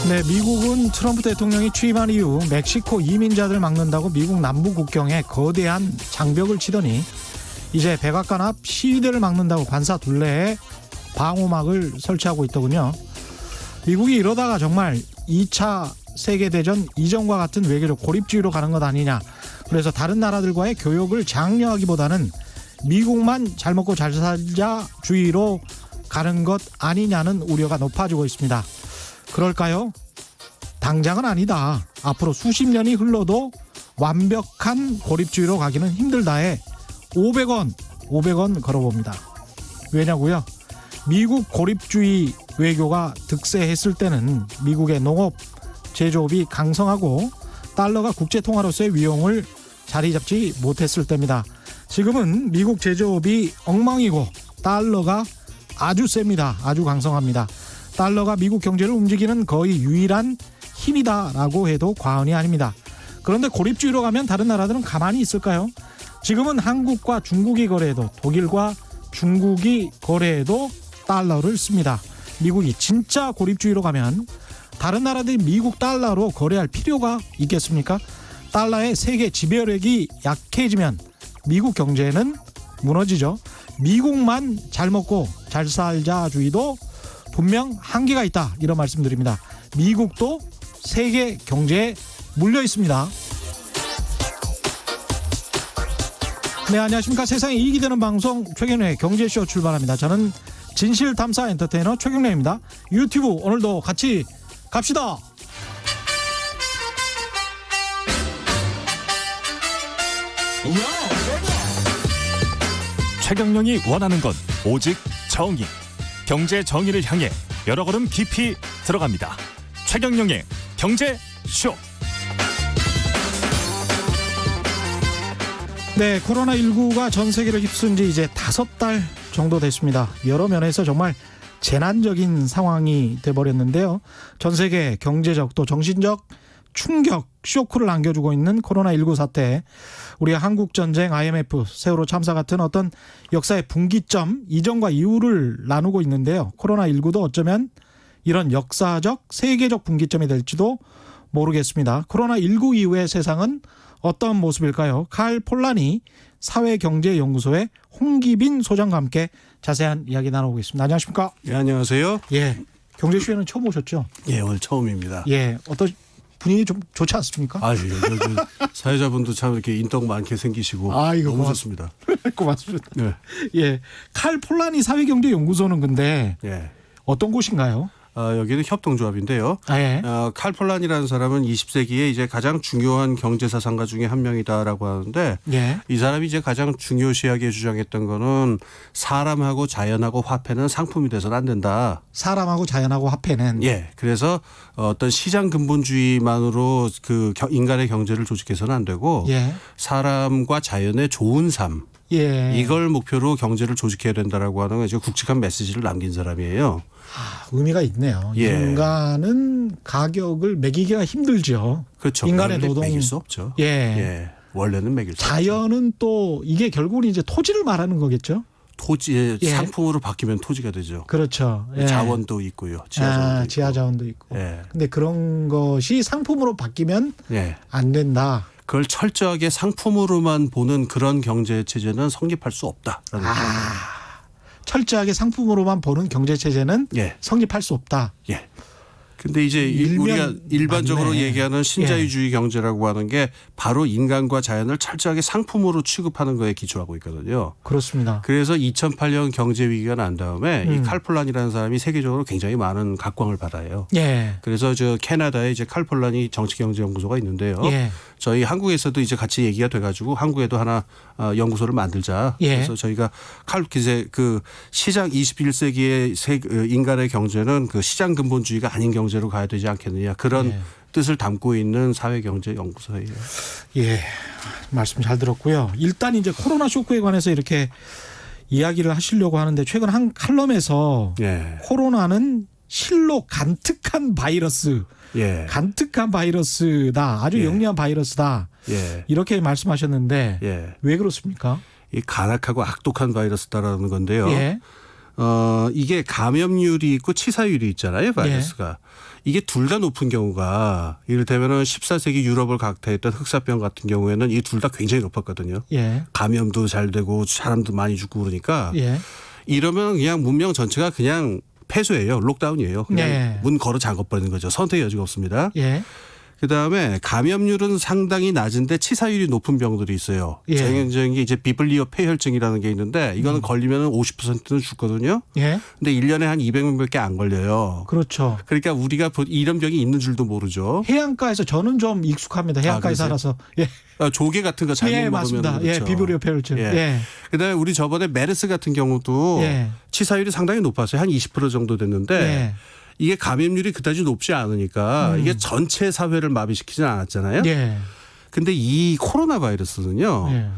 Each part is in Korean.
네, 미국은 트럼프 대통령이 취임한 이후 멕시코 이민자들 막는다고 미국 남부 국경에 거대한 장벽을 치더니 이제 백악관 앞 시위대를 막는다고 관사 둘레에 방호막을 설치하고 있더군요. 미국이 이러다가 정말 2차 세계대전 이전과 같은 외교적 고립주의로 가는 것 아니냐. 그래서 다른 나라들과의 교역을 장려하기보다는 미국만 잘 먹고 잘 살자 주의로 가는 것 아니냐는 우려가 높아지고 있습니다. 그럴까요? 당장은 아니다. 앞으로 수십 년이 흘러도 완벽한 고립주의로 가기는 힘들다에 500원 걸어봅니다. 왜냐고요? 미국 고립주의 외교가 득세했을 때는 미국의 농업, 제조업이 강성하고 달러가 국제통화로서의 위용을 자리 잡지 못했을 때입니다. 지금은 미국 제조업이 엉망이고 달러가 아주 셉니다. 아주 강성합니다. 달러가 미국 경제를 움직이는 거의 유일한 힘이다라고 해도 과언이 아닙니다. 그런데 고립주의로 가면 다른 나라들은 가만히 있을까요? 지금은 한국과 중국이 거래해도 독일과 중국이 거래해도 달러를 씁니다. 미국이 진짜 고립주의로 가면 다른 나라들이 미국 달러로 거래할 필요가 있겠습니까? 달러의 세계 지배력이 약해지면 미국 경제는 무너지죠. 미국만 잘 먹고 잘 살자주의도 분명 한계가 있다. 이런 말씀드립니다. 미국도 세계 경제에 물려 있습니다. 네, 안녕하십니까. 세상에 이익이 되는 방송 최경련의 경제쇼 출발합니다. 저는 진실탐사 엔터테이너 최경련입니다. 유튜브 오늘도 같이 갑시다. 최경영이 원하는 건 오직 정의. 경제 정의를 향해 여러 걸음 깊이 들어갑니다. 최경영의 경제쇼. 네, 코로나19가 전 세계를 휩쓴 지 이제 5달 정도 됐습니다. 여러 면에서 정말 재난적인 상황이 돼버렸는데요. 전 세계 경제적 또 정신적 충격, 쇼크를 안겨주고 있는 코로나19 사태, 우리 한국전쟁, IMF, 세월호 참사 같은 어떤 역사의 분기점, 이전과 이후를 나누고 있는데요. 코로나19도 어쩌면 이런 역사적, 세계적 분기점이 될지도 모르겠습니다. 코로나19 이후의 세상은 어떤 모습일까요? 칼 폴라니 사회경제연구소의 홍기빈 소장과 함께 자세한 이야기 나눠보겠습니다. 안녕하십니까? 예, 안녕하세요. 예, 경제쇼에는 처음 오셨죠? 예, 오늘 처음입니다. 예, 어떤 분위기 좀 좋지 않습니까? 아, 예, 사회자분도 참 이렇게 인덕 많게 생기시고 너무 좋습니다. 고맙습니다. 네. 예, 칼 폴라니 사회경제연구소는 근데 예. 어떤 곳인가요? 여기는 협동조합인데요. 예. 칼 폴란이라는 사람은 20세기에 이제 가장 중요한 경제사상가 중에 한 명이다라고 하는데 예. 이 사람이 이제 가장 중요시하게 주장했던 거는 사람하고 자연하고 화폐는 상품이 돼서는 안 된다. 사람하고 자연하고 화폐는. 예. 그래서 어떤 시장 근본주의만으로 그 인간의 경제를 조직해서는 안 되고 예. 사람과 자연의 좋은 삶. 예. 이걸 목표로 경제를 조직해야 된다라고 하는 이제 굵직한 메시지를 남긴 사람이에요. 의미가 있네요. 예. 인간은 가격을 매기기가 힘들죠. 그렇죠. 인간의 노동. 매길 수 없죠. 예. 예. 원래는 매길 수 없죠. 자연은 또 이게 결국은 이제 토지를 말하는 거겠죠. 토지의 예. 상품으로 바뀌면 토지가 되죠. 그렇죠. 예. 자원도 있고요. 지하자원도 있고. 지하자원도 있고. 예. 근데 그런 것이 상품으로 바뀌면 예. 안 된다. 그걸 철저하게 상품으로만 보는 그런 경제 체제는 성립할 수 없다라는 겁니다. 철저하게 상품으로만 보는 경제 체제는 예. 성립할 수 없다. 예. 근데 이제 우리가 일반적으로 맞네. 얘기하는 신자유주의 경제라고 하는 게 바로 인간과 자연을 철저하게 상품으로 취급하는 거에 기초하고 있거든요. 그렇습니다. 그래서 2008년 경제 위기가 난 다음에 이 칼폴란이라는 사람이 세계적으로 굉장히 많은 각광을 받아요. 예. 그래서 저 캐나다에 이제 칼폴란이 정치경제연구소가 있는데요. 예. 저희 한국에서도 이제 같이 얘기가 돼가지고 한국에도 하나 연구소를 만들자. 예. 그래서 저희가 그 시장 21세기의 인간의 경제는 그 시장 근본주의가 아닌 경제로 가야 되지 않겠느냐 그런 예. 뜻을 담고 있는 사회경제연구소예요. 예. 말씀 잘 들었고요. 일단 이제 코로나 쇼크에 관해서 이렇게 이야기를 하시려고 하는데 최근 한 칼럼에서 예. 코로나는 실로 간특한 바이러스. 예. 간특한 바이러스다. 아주 예. 영리한 바이러스다. 예. 이렇게 말씀하셨는데 예. 왜 그렇습니까? 이 간악하고 악독한 바이러스다라는 건데요. 예. 이게 감염률이 있고 치사율이 있잖아요, 바이러스가. 이게 둘 다 높은 경우가 이를테면은 14세기 유럽을 강타했던 흑사병 같은 경우에는 이 둘 다 굉장히 높았거든요. 예. 감염도 잘 되고 사람도 많이 죽고 그러니까 예. 이러면 그냥 문명 전체가 그냥 폐쇄예요. 록다운이에요. 그냥 예. 문 걸어 잠궈버리는 거죠. 선택의 여지가 없습니다. 예. 그다음에 감염률은 상당히 낮은데 치사율이 높은 병들이 있어요. 예. 전형적인 게 이제 비블리오 폐혈증이라는 게 있는데 이거는 걸리면 50%는 죽거든요. 예. 근데 1년에 한 200명밖에 안 걸려요. 그렇죠. 그러니까 우리가 이런 병이 있는 줄도 모르죠. 해안가에서 저는 좀 익숙합니다. 해안가에 그러세요? 살아서. 예. 조개 같은 거 잘못 예, 먹으면 맞습니다. 그렇죠. 예, 비브리오 폐혈증. 예. 예. 그다음에 우리 저번에 메르스 같은 경우도 예. 치사율이 상당히 높았어요. 한 20% 정도 됐는데 예. 이게 감염률이 그다지 높지 않으니까 이게 전체 사회를 마비시키지는 않았잖아요. 예. 근데 이 코로나 바이러스는요. 예.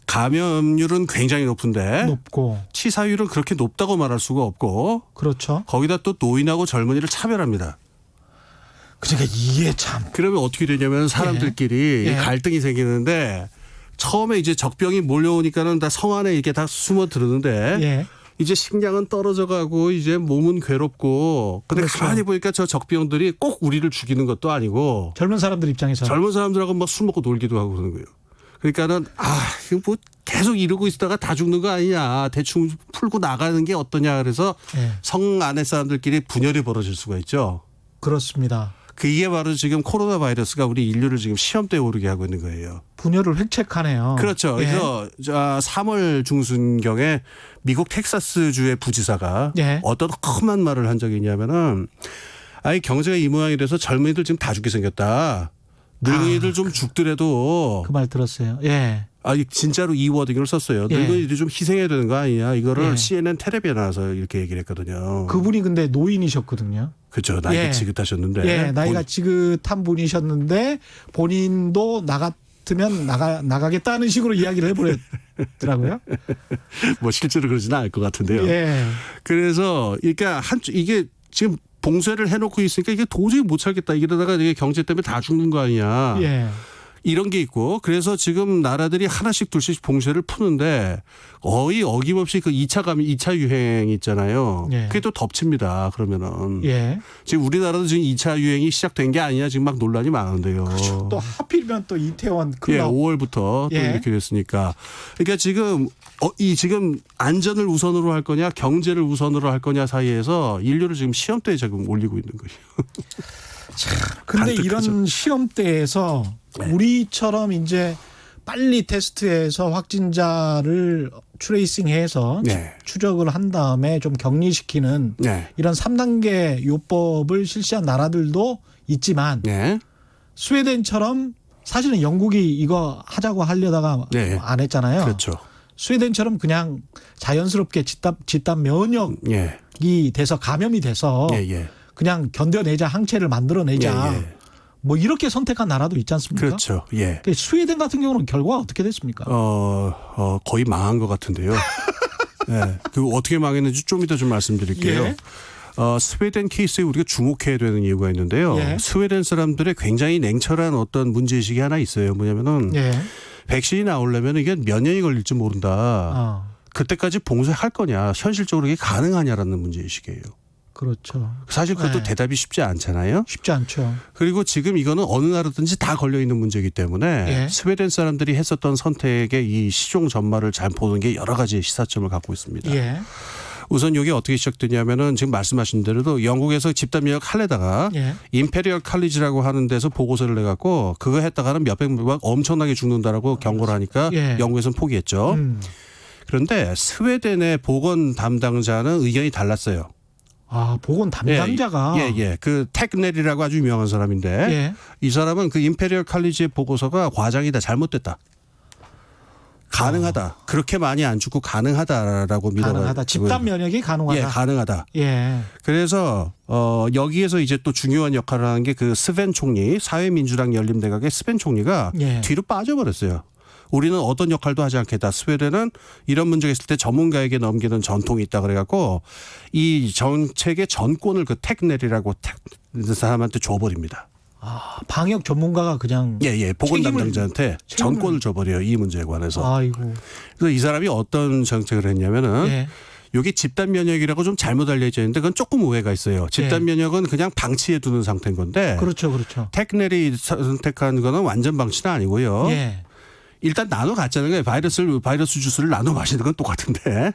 감염률은 굉장히 높은데 높고. 치사율은 그렇게 높다고 말할 수가 없고 그렇죠. 거기다 또 노인하고 젊은이를 차별합니다. 그러니까 이게 참. 그러면 어떻게 되냐면 사람들끼리 예. 갈등이 생기는데 처음에 이제 적병이 몰려오니까는 다 성 안에 이렇게 다 숨어 들었는데 예. 이제 식량은 떨어져 가고 이제 몸은 괴롭고 근데 그렇죠. 가만히 보니까 저 적병들이 꼭 우리를 죽이는 것도 아니고 젊은 사람들 입장에서. 젊은 사람들하고 막 술 먹고 놀기도 하고 그러는 거예요. 그러니까는 이거 뭐 계속 이러고 있다가 다 죽는 거 아니냐. 대충 풀고 나가는 게 어떠냐. 그래서 예. 성 안의 사람들끼리 분열이 벌어질 수가 있죠. 그렇습니다. 그게 바로 지금 코로나 바이러스가 우리 인류를 지금 시험대에 오르게 하고 있는 거예요. 분열을 획책하네요. 그렇죠. 예. 그래서 3월 중순경에 미국 텍사스주의 부지사가 예. 어떤 험한 말을 한 적이 있냐면은 아이 경제가 이 모양이 돼서 젊은이들 지금 다 죽게 생겼다. 늙은이들 좀 죽더라도 그 말 들었어요. 예. 진짜로 이 워딩을 썼어요. 예. 늙은이들이 좀 희생해야 되는 거 아니냐. 이거를 예. CNN 텔레비에 나와서 이렇게 얘기를 했거든요. 그분이 근데 노인이셨거든요. 그렇죠. 나이가 예. 지긋하셨는데. 예, 나이가 지긋한 분이셨는데 본인도 나가면 나가겠다는 식으로 이야기를 해버렸더라고요. 뭐 실제로 그러지는 않을 것 같은데요. 예. 그래서 그러니까 이게 지금 봉쇄를 해놓고 있으니까 이게 도저히 못 살겠다. 이러다가 이게 경제 때문에 다 죽는 거 아니냐. 예. 이런 게 있고 그래서 지금 나라들이 하나씩 둘씩 봉쇄를 푸는데 거의 어김없이 그 2차 유행 있잖아요. 예. 그게 또 덮칩니다. 그러면은. 예. 지금 우리나라도 지금 2차 유행이 시작된 게 아니냐 지금 막 논란이 많은데요. 그렇죠. 또 하필이면 또 이태원 예, 클럽. 5월부터 또 예. 이렇게 됐으니까. 그러니까 지금 지금 안전을 우선으로 할 거냐 경제를 우선으로 할 거냐 사이에서 인류를 지금 시험대에 지금 올리고 있는 거예요. 근데 간특하죠. 이런 시험대에서 우리처럼 이제 빨리 테스트해서 확진자를 트레이싱해서 네. 추적을 한 다음에 좀 격리시키는 네. 이런 3단계 요법을 실시한 나라들도 있지만 네. 스웨덴처럼 사실은 영국이 이거 하자고 하려다가 네. 안 했잖아요. 그렇죠. 스웨덴처럼 그냥 자연스럽게 집단 면역이 예. 돼서 감염이 돼서 예, 예. 그냥 견뎌내자 항체를 만들어내자 예, 예. 뭐 이렇게 선택한 나라도 있지 않습니까? 그렇죠. 예. 스웨덴 같은 경우는 결과가 어떻게 됐습니까? 거의 망한 것 같은데요. 예. 그 어떻게 망했는지 좀 이따 좀 말씀드릴게요. 예. 스웨덴 케이스에 우리가 주목해야 되는 이유가 있는데요. 예. 스웨덴 사람들의 굉장히 냉철한 어떤 문제의식이 하나 있어요. 뭐냐면은 예. 백신이 나오려면 이게 몇 년이 걸릴지 모른다. 그때까지 봉쇄할 거냐, 현실적으로 이게 가능하냐라는 문제의식이에요. 그렇죠. 사실 그것도 네. 대답이 쉽지 않잖아요. 쉽지 않죠. 그리고 지금 이거는 어느 나라든지 다 걸려 있는 문제이기 때문에 예. 스웨덴 사람들이 했었던 선택의 이 시종 전말을 잘 보는 게 여러 가지 시사점을 갖고 있습니다. 예. 우선 이게 어떻게 시작되냐면은 지금 말씀하신 대로도 영국에서 집단 면역 하려다가 예. 임페리얼 칼리지라고 하는 데서 보고서를 내갖고 그거 했다가는 몇백 명 엄청나게 죽는다라고 경고를 하니까 예. 영국에서는 포기했죠. 그런데 스웨덴의 보건 담당자는 의견이 달랐어요. 보건 담당자가 예. 그 텍넬이라고 아주 유명한 사람인데 예. 이 사람은 그 임페리얼 칼리지의 보고서가 과장이다, 잘못됐다. 가능하다. 그렇게 많이 안 죽고 가능하다라고 가능하다. 집단 면역이 가능하다. 예, 가능하다. 예. 그래서 여기에서 이제 또 중요한 역할을 하는 게 그 스벤 총리, 사회민주당 열린대각의 스벤 총리가 예. 뒤로 빠져버렸어요. 우리는 어떤 역할도 하지 않겠다. 스웨덴은 이런 문제가 있을 때 전문가에게 넘기는 전통이 있다 그래갖고 이 정책의 전권을 그 텍넬이라고 사람한테 줘버립니다. 방역 전문가가 그냥 예. 보건 담당자한테 책임을- 전권을 줘버려요. 이 문제에 관해서. 아이고. 그래서 이 사람이 어떤 정책을 했냐면은 예. 여기 집단 면역이라고 좀 잘못 알려져 있는데 그건 조금 오해가 있어요. 집단 면역은 그냥 방치해 두는 상태인 건데 그렇죠, 그렇죠. 택넬이 선택한 거는 완전 방치는 아니고요. 예. 일단 나눠 갖자는 거예요. 바이러스 주스를 나눠 마시는 건 똑같은데.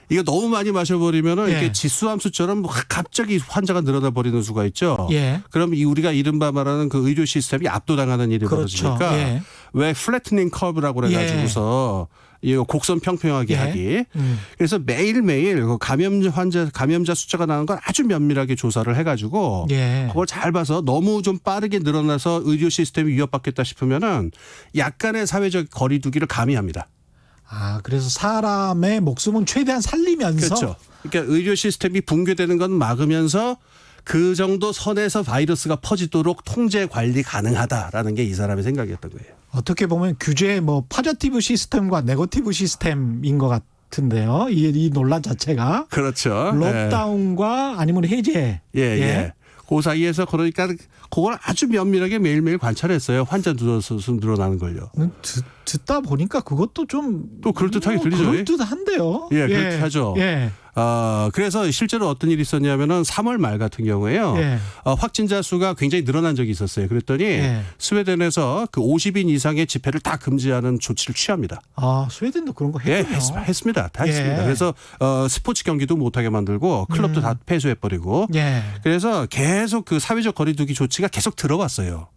이거 너무 많이 마셔버리면은 예. 이렇게 지수함수처럼 갑자기 환자가 늘어나 버리는 수가 있죠. 예. 그럼 우리가 이른바 말하는 그 의료 시스템이 압도당하는 일이 그렇죠. 벌어지니까 예. 왜 플래트닝 커브라고 그래가지고서 이거 곡선 평평하게 예. 하기. 그래서 매일매일 그 감염자 숫자가 나는 걸 아주 면밀하게 조사를 해가지고 예. 그걸 잘 봐서 너무 좀 빠르게 늘어나서 의료 시스템이 위협받겠다 싶으면은 약간의 사회적 거리두기를 가미합니다. 아, 그래서 사람의 목숨은 최대한 살리면서 그렇죠. 그러니까 의료 시스템이 붕괴되는 건 막으면서 그 정도 선에서 바이러스가 퍼지도록 통제 관리 가능하다라는 게 이 사람의 생각이었던 거예요. 어떻게 보면 규제의 뭐 파저티브 시스템과 네거티브 시스템인 것 같은데요. 이 논란 자체가 그렇죠. 록다운과 아니면 해제. 예. 그 사이에서 그러니까 그걸 아주 면밀하게 매일매일 관찰했어요. 환자 수는 늘어나는 걸요. 듣다 보니까 그것도 좀 또 그럴듯하게 들리죠. 그럴듯한데요. 예, 그럴듯하죠. 예. 그래서 실제로 어떤 일이 있었냐면은 3월 말 같은 경우에요. 예. 확진자 수가 굉장히 늘어난 적이 있었어요. 그랬더니 예. 스웨덴에서 그 50인 이상의 집회를 다 금지하는 조치를 취합니다. 아, 스웨덴도 그런 거 예, 했군요. 했습니다. 다 예. 했습니다. 그래서 스포츠 경기도 못하게 만들고 클럽도 다 폐쇄해버리고 예. 그래서 계속 그 사회적 거리두기 조치가 계속 들어왔어요.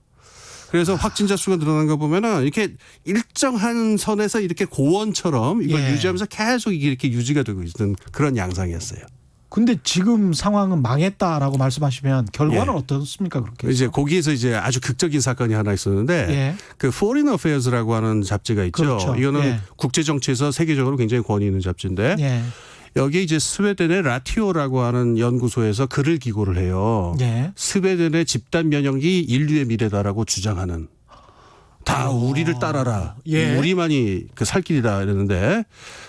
그래서 확진자 수가 늘어난 거 보면은 이렇게 일정한 선에서 이렇게 고원처럼 이걸 예. 유지하면서 계속 이게 이렇게 유지가 되고 있는 그런 양상이었어요. 근데 지금 상황은 망했다라고 말씀하시면 결과는 예. 어떻습니까? 그렇게 이제 거기에서 이제 아주 극적인 사건이 하나 있었는데 예. 그 Foreign Affairs라고 하는 잡지가 있죠. 그렇죠. 이거는 예. 국제 정치에서 세계적으로 굉장히 권위 있는 잡지인데 예. 여기 이제 스웨덴의 라티오라고 하는 연구소에서 글을 기고를 해요. 예. 스웨덴의 집단 면역이 인류의 미래다라고 주장하는. 다 우리를 따라라. 예. 우리만이 그 살 길이다 이러는데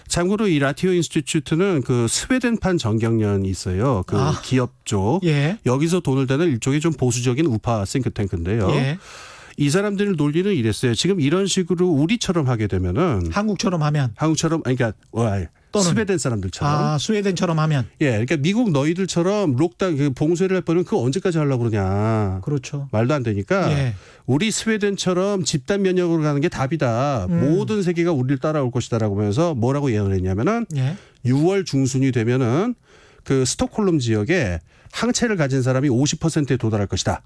참고로 이 라티오 인스티튜트는 그 스웨덴판 정경련이 있어요. 그 기업 쪽. 예. 여기서 돈을 대는 일종의 좀 보수적인 우파 싱크탱크인데요. 예. 이 사람들 논리는 이랬어요. 지금 이런 식으로 우리처럼 하게 되면은 한국처럼 하면 한국처럼 그러니까 또는 스웨덴 사람들처럼 스웨덴처럼 하면 예, 그러니까 미국 너희들처럼 록다운 그 봉쇄를 해버리면 그거 언제까지 하려고 그러냐. 그렇죠. 말도 안 되니까 예. 우리 스웨덴처럼 집단 면역으로 가는 게 답이다. 모든 세계가 우리를 따라올 것이다라고 하면서 뭐라고 예언을 했냐면은 예. 6월 중순이 되면은 그 스톡홀름 지역에 항체를 가진 사람이 50%에 도달할 것이다.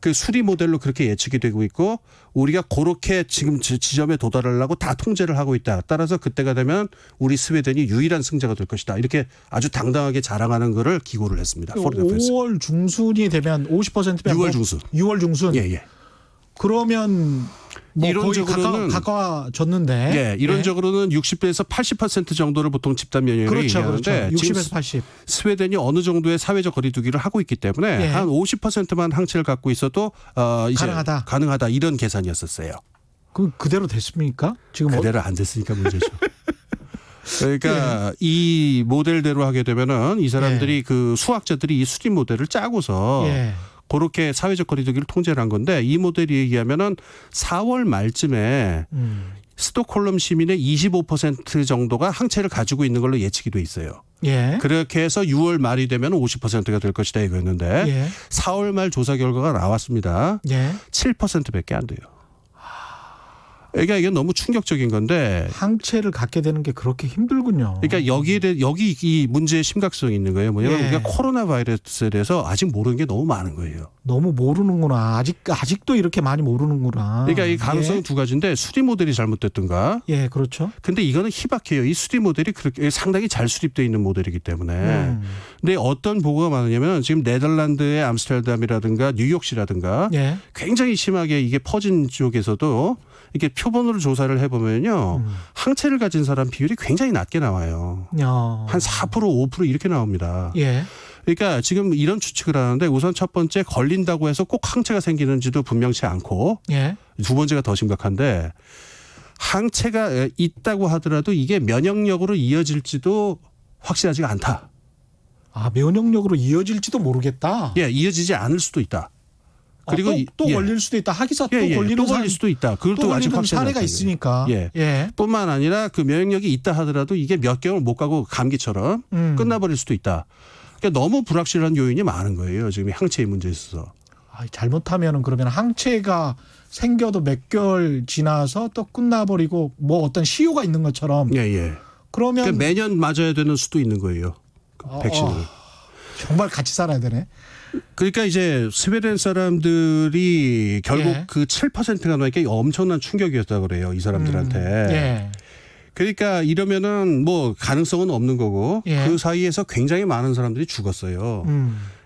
그 수리 모델로 그렇게 예측이 되고 있고 우리가 그렇게 지금 지점에 도달하려고 다 통제를 하고 있다. 따라서 그때가 되면 우리 스웨덴이 유일한 승자가 될 것이다. 이렇게 아주 당당하게 자랑하는 거를 기고를 했습니다. 5월 중순이 되면 50%면 6월 중순. 6월 중순. 예. 그러면 뭐 이론적으로는 거의 가까워졌는데. 예, 이론적으로는 60에서 80% 정도를 보통 집단 면역을 그렇죠, 얘기하는데 그렇죠. 지금 60에서 80. 스웨덴이 어느 정도의 사회적 거리두기를 하고 있기 때문에 예. 한 50%만 항체를 갖고 있어도 이제 가능하다 이런 계산이었었어요. 그대로 됐습니까? 지금 그대로 안 됐으니까 문제죠. 그러니까 이 모델대로 하게 되면은 이 사람들이 그 수학자들이 이 수리 모델을 짜고서 그렇게 사회적 거리두기를 통제를 한 건데 이 모델이 얘기하면은 4월 말쯤에 스톡홀름 시민의 25% 정도가 항체를 가지고 있는 걸로 예측이 돼 있어요. 예. 그렇게 해서 6월 말이 되면 50%가 될 것이다 이거였는데 4월 말 조사 결과가 나왔습니다. 7%밖에 안 돼요. 그러니까 이게 너무 충격적인 건데 항체를 갖게 되는 게 그렇게 힘들군요. 그러니까 여기 이 문제의 심각성이 있는 거예요. 뭐냐면 우리가 코로나 바이러스에 대해서 아직 모르는 게 너무 많은 거예요. 너무 모르는구나. 아직도 이렇게 많이 모르는구나. 그러니까 이 가능성은 두 가지인데 수리 모델이 잘못됐든가. 예, 그렇죠. 근데 이거는 희박해요. 이 수리 모델이 그렇게 상당히 잘 수립되어 있는 모델이기 때문에. 근데 어떤 보고가 많으냐면 지금 네덜란드의 암스테르담이라든가 뉴욕시라든가 굉장히 심하게 이게 퍼진 쪽에서도 이게 표본으로 조사를 해보면요. 항체를 가진 사람 비율이 굉장히 낮게 나와요. 한 4% 5% 이렇게 나옵니다. 그러니까 지금 이런 추측을 하는데 우선 첫 번째 걸린다고 해서 꼭 항체가 생기는지도 분명치 않고 두 번째가 더 심각한데 항체가 있다고 하더라도 이게 면역력으로 이어질지도 확실하지가 않다. 아, 면역력으로 이어질지도 모르겠다. 예, 이어지지 않을 수도 있다. 그리고 또 예. 걸릴 수도 있다. 하기사 또 예, 걸리는 또 걸릴 수도 있다. 또 그것도 아직 걸리는 확실하지 사례가 않다는 있으니까. 거예요. 예. 뿐만 아니라 그 면역력이 있다 하더라도 이게 몇 개월 못 가고 감기처럼 끝나버릴 수도 있다. 그러니까 너무 불확실한 요인이 많은 거예요. 지금 항체의 문제에 있어서. 잘못하면은 그러면 항체가 생겨도 몇 개월 지나서 또 끝나버리고 뭐 어떤 시효가 있는 것처럼. 예. 그러면 그러니까 매년 맞아야 되는 수도 있는 거예요. 그 백신을. 정말 같이 살아야 되네. 그러니까 이제 스웨덴 사람들이 결국 예. 그 7%가 넘게 엄청난 충격이었다고 그래요. 이 사람들한테. 예. 그러니까 이러면은 뭐 가능성은 없는 거고 예. 그 사이에서 굉장히 많은 사람들이 죽었어요.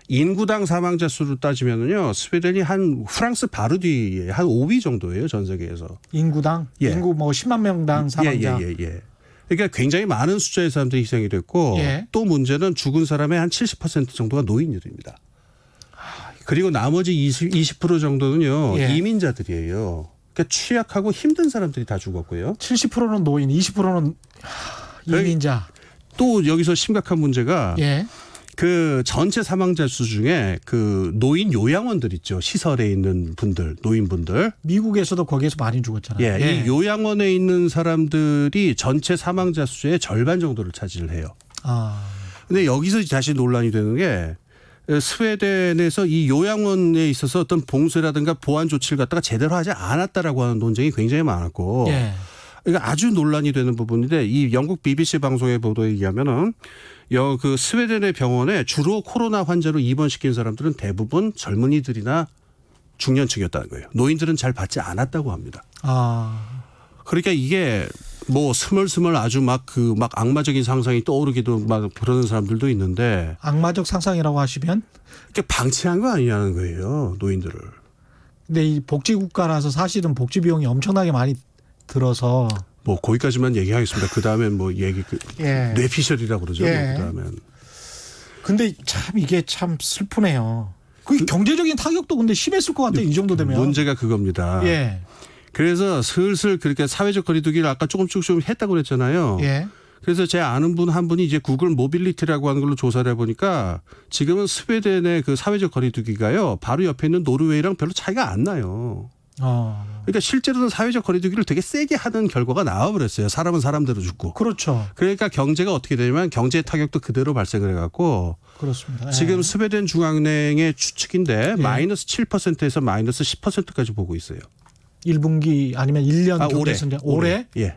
인구당 사망자 수로 따지면은요. 스웨덴이 한 프랑스 바로 뒤에 한 5위 정도예요. 전 세계에서. 인구당 예. 인구 뭐 10만 명당 사망자. 예. 그러니까 굉장히 많은 숫자의 사람들이 희생이 됐고 예. 또 문제는 죽은 사람의 한 70% 정도가 노인들입니다. 그리고 나머지 20% 정도는요. 예. 이민자들이에요. 그러니까 취약하고 힘든 사람들이 다 죽었고요. 70%는 노인, 20%는 이민자. 또 여기서 심각한 문제가 예. 그 전체 사망자 수 중에 그 노인 요양원들 있죠. 시설에 있는 분들, 노인분들. 미국에서도 거기에서 많이 죽었잖아요. 예. 이 요양원에 있는 사람들이 전체 사망자 수의 절반 정도를 차지를 해요. 근데 여기서 다시 논란이 되는 게 스웨덴에서 이 요양원에 있어서 어떤 봉쇄라든가 보안 조치를 갖다가 제대로 하지 않았다라고 하는 논쟁이 굉장히 많았고 예. 그러니까 아주 논란이 되는 부분인데 이 영국 BBC 방송의 보도에 의하면은 그 스웨덴의 병원에 주로 코로나 환자로 입원시킨 사람들은 대부분 젊은이들이나 중년층이었다는 거예요. 노인들은 잘 받지 않았다고 합니다. 그러니까 이게 뭐 스멀스멀 아주 막 악마적인 상상이 떠오르기도 막 그러는 사람들도 있는데 악마적 상상이라고 하시면 그러니까 방치한 거 아니냐는 거예요. 노인들을. 근데 이 복지국가라서 사실은 복지 비용이 엄청나게 많이 들어서 뭐 거기까지만 얘기하겠습니다. 그 다음엔 뭐 예. 뇌피셜이라고 그러죠. 예. 그 다음엔. 근데 참 이게 참 슬프네요. 그 경제적인 타격도 근데 심했을 것 같아요. 이 정도 되면. 문제가 그겁니다. 예. 그래서 슬슬 그렇게 사회적 거리두기를 아까 조금씩 좀 했다고 그랬잖아요. 예. 그래서 제 아는 분 한 분이 이제 구글 모빌리티라고 하는 걸로 조사를 해보니까 지금은 스웨덴의 그 사회적 거리두기가요. 바로 옆에 있는 노르웨이랑 별로 차이가 안 나요. 그러니까 실제로는 사회적 거리두기를 되게 세게 하는 결과가 나와버렸어요. 사람은 사람대로 죽고. 그렇죠. 그러니까 경제가 어떻게 되냐면 경제 타격도 그대로 발생을 해갖고 그렇습니다. 지금 예. 스웨덴 중앙은행의 추측인데 마이너스 7%에서 마이너스 10%까지 보고 있어요. 1분기 아니면 1년 올해. 올해? 예.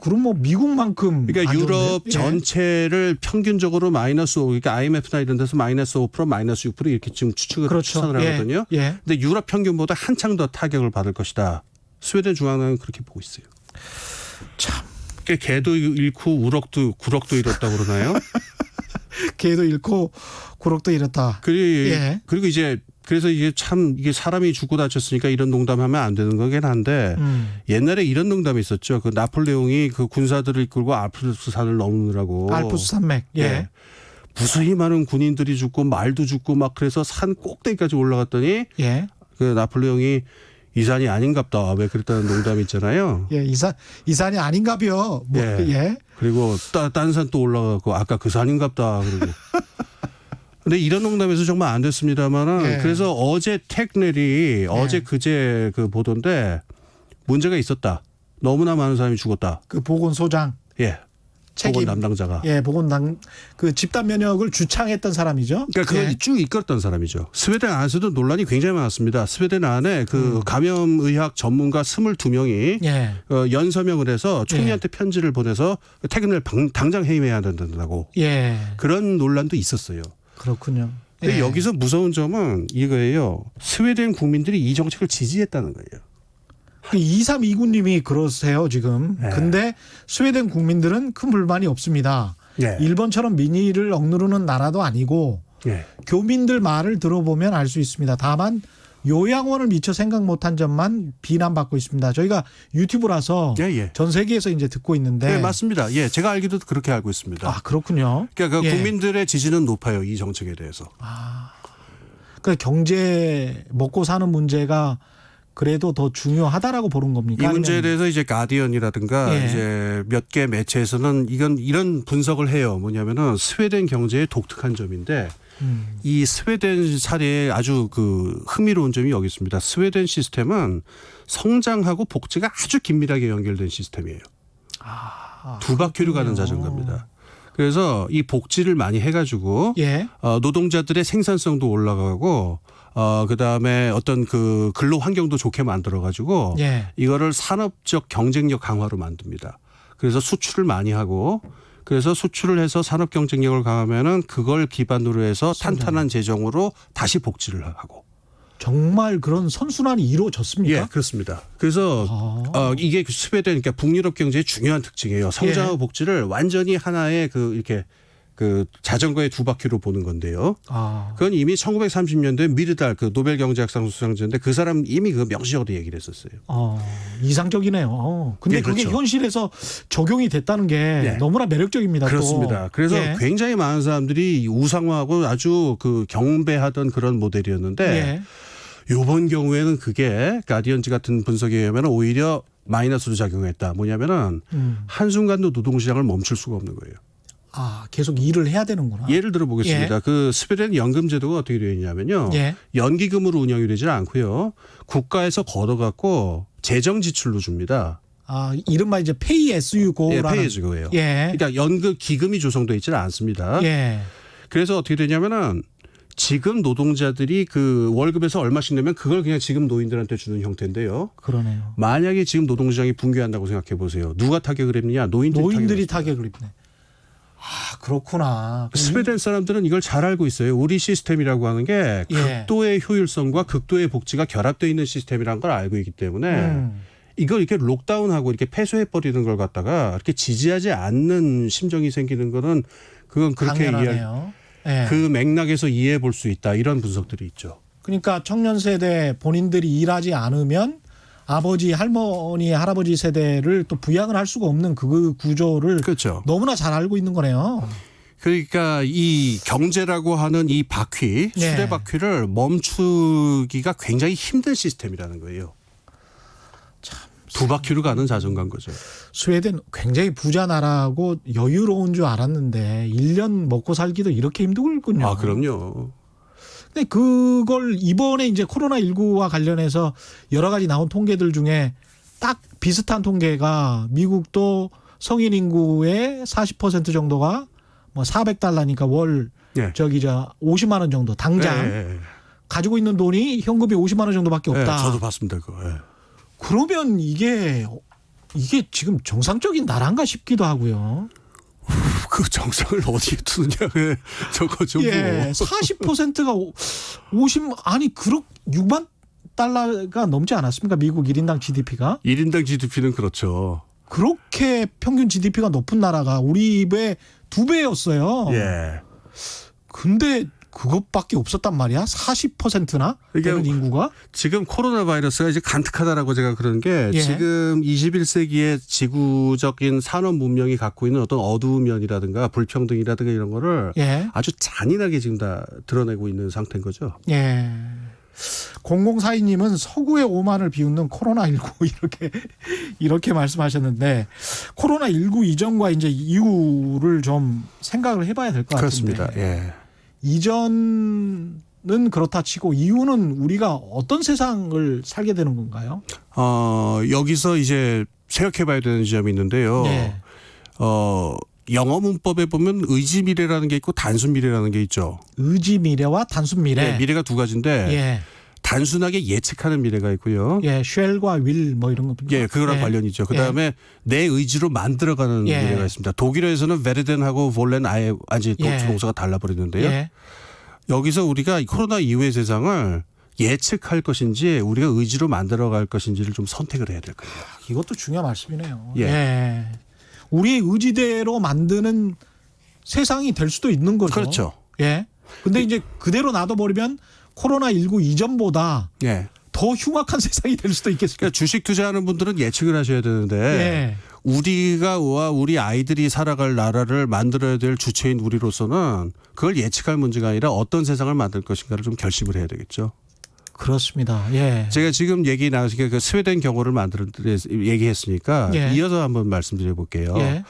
그럼 뭐 미국만큼 그러니까 안 유럽 좋은데요? 예. 전체를 평균적으로 마이너스 5, 그러니까 IMF나 이런 데서 마이너스 5%, 마이너스 6% 이렇게 지금 추측을 그렇죠. 하거든요. 예. 근데 유럽 평균보다 한창 더 타격을 받을 것이다. 스웨덴 중앙은행은 그렇게 보고 있어요. 참. 그러니까 개도 잃고 구럭도 잃었다고 그러나요? 개도 잃고 구럭도 잃었다. 그리고 이제 그래서 이게 참 이게 사람이 죽고 다쳤으니까 이런 농담하면 안 되는 거긴 한데 옛날에 이런 농담이 있었죠. 그 나폴레옹이 그 군사들을 이끌고 알프스 산을 넘느라고. 알프스 산맥. 예. 무수히 많은 군인들이 죽고 말도 죽고 막 그래서 산 꼭대기까지 올라갔더니 예. 그 나폴레옹이 이 산이 아닌갑다. 왜 그랬다는 농담이 있잖아요. 예, 이 산이 아닌가벼. 뭐, 예. 그리고 딴 산 또 올라가고 아까 그 산인갑다. 그러고. 근데 이런 농담에서 정말 안 됐습니다만은 예. 그래서 어제 택넬이 어제 그제 그 보도인데 문제가 있었다. 너무나 많은 사람이 죽었다. 그 보건소장. 예. 보건 담당자가. 예, 그 집단 면역을 주창했던 사람이죠. 그러니까 그걸 쭉 이끌었던 사람이죠. 스웨덴 안에서도 논란이 굉장히 많았습니다. 스웨덴 안에 그 감염의학 전문가 22명이 예. 연서명을 해서 총리한테 편지를 보내서 퇴근을 당장 해임해야 된다고. 예. 그런 논란도 있었어요. 그렇군요. 근데 여기서 무서운 점은 이거예요. 스웨덴 국민들이 이 정책을 지지했다는 거예요. 2329님이 그러세요 지금. 근데 스웨덴 국민들은 큰 불만이 없습니다. 일본처럼 민의를 억누르는 나라도 아니고 교민들 말을 들어보면 알 수 있습니다. 다만 요양원을 미처 생각 못한 점만 비난받고 있습니다. 저희가 유튜브라서 전 세계에서 이제 듣고 있는데. 네, 맞습니다. 예, 제가 알기도 그렇게 알고 있습니다. 아, 그렇군요. 그러니까 국민들의 지지는 높아요. 이 정책에 대해서. 그러니까 경제 먹고 사는 문제가 그래도 더 중요하다라고 보는 겁니까? 이 문제에 대해서 이제 가디언이라든가 이제 몇 개 매체에서는 이런 분석을 해요. 뭐냐면은 스웨덴 경제의 독특한 점인데 이 스웨덴 사례에 아주 그 흥미로운 점이 여기 있습니다. 스웨덴 시스템은 성장하고 복지가 아주 긴밀하게 연결된 시스템이에요. 두 바퀴로 가는 자전거입니다. 그래서 이 복지를 많이 해가지고 예. 노동자들의 생산성도 올라가고 그다음에 어떤 그 근로 환경도 좋게 만들어가지고 예. 이거를 산업적 경쟁력 강화로 만듭니다. 그래서 수출을 많이 하고 그래서 수출을 해서 산업 경쟁력을 강하면은 그걸 기반으로 해서 탄탄한 재정으로 다시 복지를 하고. 정말 그런 선순환이 이루어졌습니까? 예, 그렇습니다. 그래서 이게 스웨덴 그러니까 북유럽 경제의 중요한 특징이에요. 성장하고 복지를 완전히 하나의 그 이렇게 그 자전거의 두 바퀴로 보는 건데요. 그건 이미 1930년대 미르달 그 노벨 경제학상 수상자인데 그 사람 이미 그 명시적으로 얘기를 했었어요. 이상적이네요. 근데 예, 그게 그렇죠. 현실에서 적용이 됐다는 게 네. 너무나 매력적입니다. 그렇습니다. 또. 그래서 예. 굉장히 많은 사람들이 우상화하고 아주 그 경배하던 그런 모델이었는데 예. 이번 경우에는 그게 가디언즈 같은 분석에 의하면 오히려 마이너스로 작용했다. 뭐냐면은 한순간도 노동시장을 멈출 수가 없는 거예요. 계속 일을 해야 되는구나. 예를 들어 보겠습니다. 예. 그 스웨덴 연금 제도가 어떻게 되어 있냐면요. 예. 연기금으로 운영이 되지 않고요. 국가에서 걷어갖고 재정 지출로 줍니다. 이른바 이제 페이 SU 예, 고라는. 페이즈고예요. 예. 그러니까 연금 기금이 조성되어 있지는 않습니다. 예. 그래서 어떻게 되냐면은 지금 노동자들이 그 월급에서 얼마씩 내면 그걸 그냥 지금 노인들한테 주는 형태인데요. 그러네요. 만약에 지금 노동시장이 붕괴한다고 생각해 보세요. 누가 타격을 입느냐? 노인들이 타격을 입네. 그렇구나. 스웨덴 사람들은 이걸 잘 알고 있어요. 우리 시스템이라고 하는 게 예. 극도의 효율성과 극도의 복지가 결합되어 있는 시스템이라는 걸 알고 있기 때문에 이걸 이렇게 록다운하고 이렇게 폐쇄해버리는 걸 갖다가 이렇게 지지하지 않는 심정이 생기는 거는 그건 그렇게 당연하네요. 예. 그 맥락에서 이해해 볼 수 있다. 이런 분석들이 있죠. 그러니까 청년 세대 본인들이 일하지 않으면 아버지, 할머니, 할아버지 세대를 또 부양을 할 수가 없는 그 구조를 그렇죠. 너무나 잘 알고 있는 거네요. 그러니까 이 경제라고 하는 이 바퀴, 네. 수레 바퀴를 멈추기가 굉장히 힘든 시스템이라는 거예요. 두 바퀴로 가는 자전거인 거죠. 스웨덴 굉장히 부자 나라고 여유로운 줄 알았는데 1년 먹고 살기도 이렇게 힘들군요. 그럼요. 근데 그걸 이번에 이제 코로나19와 관련해서 여러 가지 나온 통계들 중에 딱 비슷한 통계가 미국도 성인 인구의 40% 정도가 뭐 $400니까 월 예. 50만 원 정도 당장 예. 가지고 있는 돈이 현금이 50만 원 정도밖에 없다. 저도 봤습니다. 그거. 예. 그러면 이게 지금 정상적인 나라인가 싶기도 하고요. 그 정상을 어디에 두느냐. 저거 좀. 예, 40%가 6만 달러가 넘지 않았습니까? 미국 1인당 GDP가. 1인당 GDP는 그렇죠. 그렇게 평균 GDP가 높은 나라가 우리 입의 2배였어요. 예. 근데 그것밖에 없었단 말이야. 40%나 되는 인구가. 지금 코로나 바이러스가 이제 간특하다라고 제가 그러는 게 예. 지금 21세기의 지구적인 산업 문명이 갖고 있는 어떤 어두운 면이라든가 불평등이라든가 이런 거를 예. 아주 잔인하게 지금 다 드러내고 있는 상태인 거죠. 예. 0042님은 서구의 오만을 비웃는 코로나19 이렇게 말씀하셨는데 코로나19 이전과 이제 이후를 좀 생각을 해봐야 될 것 같은데. 그렇습니다. 예. 이전은 그렇다 치고 이후는 우리가 어떤 세상을 살게 되는 건가요? 여기서 이제 생각해 봐야 되는 지점이 있는데요. 네. 영어 문법에 보면 의지 미래라는 게 있고 단순 미래라는 게 있죠. 의지 미래와 단순 미래. 네, 미래가 두 가지인데 예. 단순하게 예측하는 미래가 있고요. 예, 쉘과 윌 뭐 이런 것도. 예, 그거랑 예. 관련이죠. 그다음에 내 의지로 만들어가는 예. 미래가 있습니다. 독일어에서는 베르덴하고 볼렌 아예 아직 예. 동사가 달라버리는데요. 예. 여기서 우리가 코로나 이후의 세상을 예측할 것인지 우리가 의지로 만들어갈 것인지를 좀 선택을 해야 될 거예요. 이것도 중요한 말씀이네요. 예. 예. 우리의 의지대로 만드는 세상이 될 수도 있는 거죠. 그렇죠. 예. 근데 이제 그대로 놔둬버리면 코로나19 이전보다 예. 더 흉악한 세상이 될 수도 있겠습니다. 그러니까 주식 투자하는 분들은 예측을 하셔야 되는데 예. 우리가 우리 아이들이 살아갈 나라를 만들어야 될 주체인 우리로서는 그걸 예측할 문제가 아니라 어떤 세상을 만들 것인가를 좀 결심을 해야 되겠죠. 그렇습니다. 예. 제가 지금 얘기 나왔으니까 그 스웨덴 경우를 얘기했으니까 예. 이어서 한번 말씀드려 볼게요. 예.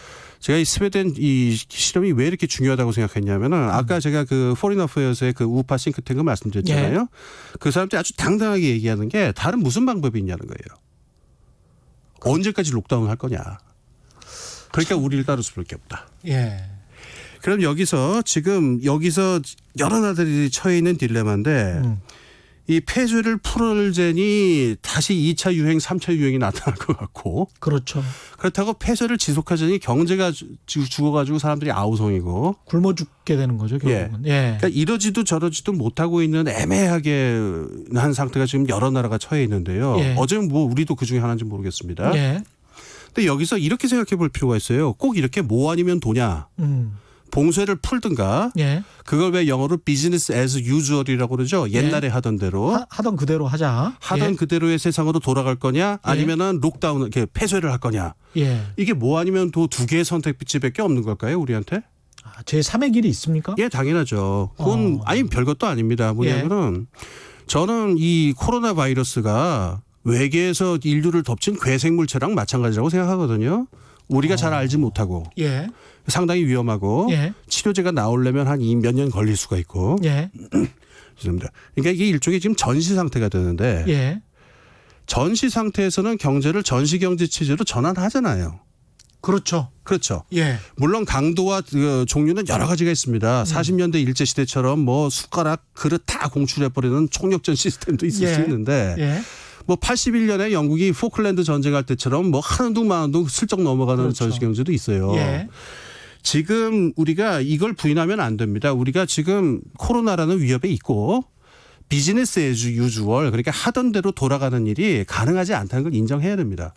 제가 이 스웨덴 이 실험이 왜 이렇게 중요하다고 생각했냐면은 아까 제가 그 포린 어페어스의 그 우파 싱크탱크 말씀드렸잖아요. 예. 그 사람들이 아주 당당하게 얘기하는 게 다른 무슨 방법이 있냐는 거예요. 언제까지 록다운 할 거냐. 그러니까 우리를 따를 수밖에 없다. 예. 그럼 여기서 여러 나라들이 처해 있는 딜레마인데 이 폐쇄를 풀어제니 다시 2차 유행, 3차 유행이 나타날 것 같고 그렇죠. 그렇다고 폐쇄를 지속하자니 경제가 죽어가지고 사람들이 아우성이고 굶어 죽게 되는 거죠, 결국은. 예. 그러니까 이러지도 저러지도 못하고 있는 애매하게 한 상태가 지금 여러 나라가 처해 있는데요. 예. 어제 뭐 우리도 그중에 하나인지 모르겠습니다. 예. 근데 여기서 이렇게 생각해 볼 필요가 있어요. 꼭 이렇게 뭐 아니면 도냐. 봉쇄를 풀든가 예. 그걸 왜 영어로 비즈니스 애즈 유주얼이라고 그러죠. 옛날에 하던 대로. 하던 그대로 하자. 하던 예. 그대로의 세상으로 돌아갈 거냐 아니면은 록다운 이렇게 폐쇄를 할 거냐. 예. 이게 뭐 아니면 또 두 개의 선택지밖에 없는 걸까요, 우리한테? 제 3의 길이 있습니까? 예, 당연하죠. 그건 아니 별것도 아닙니다. 뭐냐면은 저는 이 코로나 바이러스가 외계에서 인류를 덮친 괴생물체랑 마찬가지라고 생각하거든요. 우리가 잘 알지 못하고 예. 상당히 위험하고 예. 치료제가 나오려면 한 몇 년 걸릴 수가 있고. 예. 죄송합니다. 그러니까 이게 일종의 지금 전시 상태가 되는데 예. 전시 상태에서는 경제를 전시 경제 체제로 전환하잖아요. 그렇죠. 그렇죠. 예. 물론 강도와 그 종류는 여러 가지가 있습니다. 40년대 일제시대처럼 뭐 숟가락 그릇 다 공출해버리는 총력전 시스템도 있을 예. 수 있는데 예. 뭐 81년에 영국이 포클랜드 전쟁할 때처럼 뭐 하는 둥 마는 둥 슬쩍 넘어가는 그렇죠. 전시 경제도 있어요. 예. 지금 우리가 이걸 부인하면 안 됩니다. 우리가 지금 코로나라는 위협에 있고 비즈니스 애즈 유주얼 그러니까 하던 대로 돌아가는 일이 가능하지 않다는 걸 인정해야 됩니다.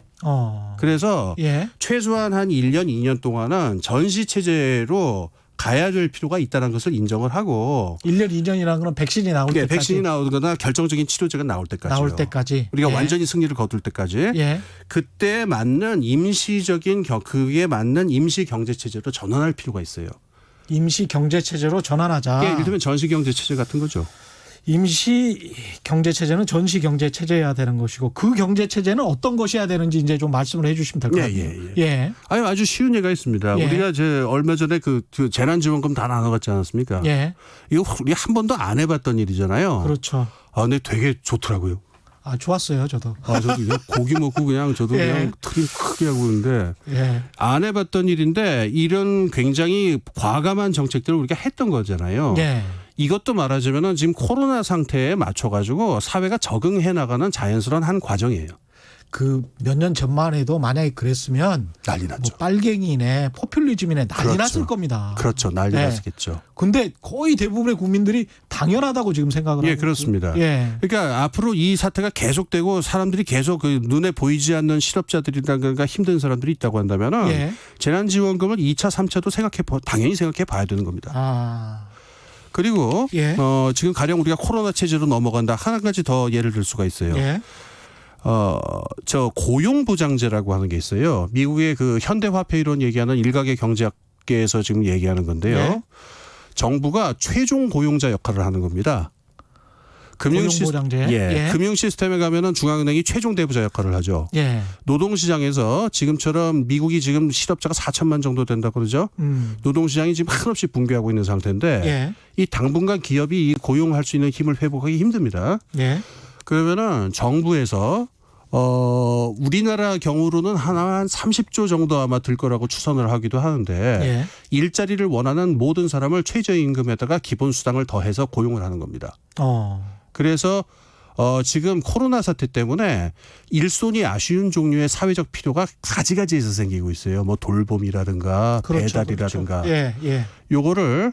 그래서 예. 최소한 한 1년, 2년 동안은 전시 체제로 가야 될 필요가 있다는 것을 인정을 하고 1년, 2년이라는 건 백신이 나올 때까지. 백신이 나오거나 결정적인 치료제가 나올 때까지요. 우리가 예. 완전히 승리를 거둘 때까지 예. 그때 맞는 임시적인 그에 맞는 임시 경제 체제로 전환할 필요가 있어요. 임시 경제 체제로 전환하자. 예를 들면 전시 경제 체제 같은 거죠. 임시 경제 체제는 전시 경제 체제여야 되는 것이고 그 경제 체제는 어떤 것이어야 되는지 이제 좀 말씀을 해 주시면 될 것 같아요. 예. 아주 쉬운 예가 있습니다. 예. 우리가 얼마 전에 그 재난지원금 다 나눠갔지 않았습니까? 예. 이거 우리 한 번도 안 해봤던 일이잖아요. 그렇죠. 근데 되게 좋더라고요. 좋았어요, 저도. 저도 그냥 고기 먹고 그냥 저도 예. 그냥 트림 크게 하고 있는데 예. 안 해봤던 일인데 이런 굉장히 과감한 정책들을 우리가 했던 거잖아요. 예. 이것도 말하자면은 지금 코로나 상태에 맞춰가지고 사회가 적응해 나가는 자연스러운 한 과정이에요. 그 몇 년 전만 해도 만약에 그랬으면 난리 났죠. 뭐 빨갱이네 포퓰리즘이네 난리 그렇죠. 났을 겁니다. 그렇죠. 난리 네. 났겠죠. 근데 거의 대부분의 국민들이 당연하다고 지금 생각을 하고. 예, 그렇습니다. 예. 그러니까 앞으로 이 사태가 계속되고 사람들이 계속 그 눈에 보이지 않는 실업자들이라든가 힘든 사람들이 있다고 한다면은 예. 재난지원금을 2차, 3차도 당연히 생각해 봐야 되는 겁니다. 그리고 예. 지금 가령 우리가 코로나 체제로 넘어간다. 한 가지 더 예를 들 수가 있어요. 예. 저 고용보장제라고 하는 게 있어요. 미국의 그 현대화폐 이론 얘기하는 일각의 경제학계에서 지금 얘기하는 건데요. 예. 정부가 최종 고용자 역할을 하는 겁니다. 고용보장제. 예. 금융 시스템에 가면은 중앙은행이 최종 대부자 역할을 하죠. 예. 노동시장에서 지금처럼 미국이 지금 실업자가 4천만 정도 된다고 그러죠. 노동시장이 지금 한없이 붕괴하고 있는 상태인데 예. 이 당분간 기업이 고용할 수 있는 힘을 회복하기 힘듭니다. 예. 그러면은 정부에서 우리나라 경우로는 한 30조 정도 아마 들 거라고 추산을 하기도 하는데 예. 일자리를 원하는 모든 사람을 최저임금에다가 기본수당을 더해서 고용을 하는 겁니다. 그래서 지금 코로나 사태 때문에 일손이 아쉬운 종류의 사회적 필요가 가지가지에서 생기고 있어요. 뭐 돌봄이라든가 그렇죠, 배달이라든가. 그렇죠. 예. 예. 요거를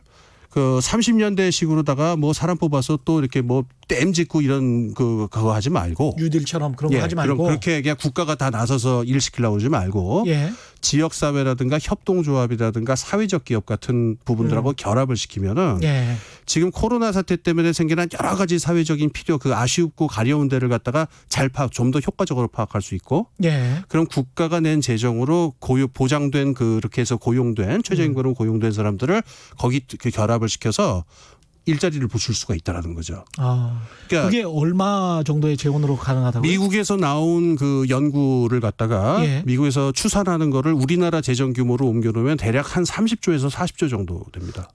그 30년대식으로다가 뭐 사람 뽑아서 또 이렇게 뭐 댐 짓고 이런 그거 하지 말고 뉴딜처럼 그런 거 하지 말고 그럼 그렇게 그냥 국가가 다 나서서 일 시키려고 하지 말고 예. 지역 사회라든가 협동조합이라든가 사회적 기업 같은 부분들하고 결합을 시키면은 예. 지금 코로나 사태 때문에 생기는 여러 가지 사회적인 필요 그 아쉬웠고 가려운 데를 갖다가 잘 좀 더 효과적으로 파악할 수 있고 예. 그럼 국가가 낸 재정으로 보장된 그렇게 해서 고용된 최저임금으로 고용된 사람들을 거기 결합을 시켜서 일자리를 붙일 수가 있다라는 거죠. 그러니까 그게 얼마 정도의 재원으로 가능하다고요? 미국에서 나온 그 연구를 갖다가 예. 미국에서 추산하는 거를 우리나라 재정 규모로 옮겨놓으면 대략 한 30조에서 40조 정도 됩니다.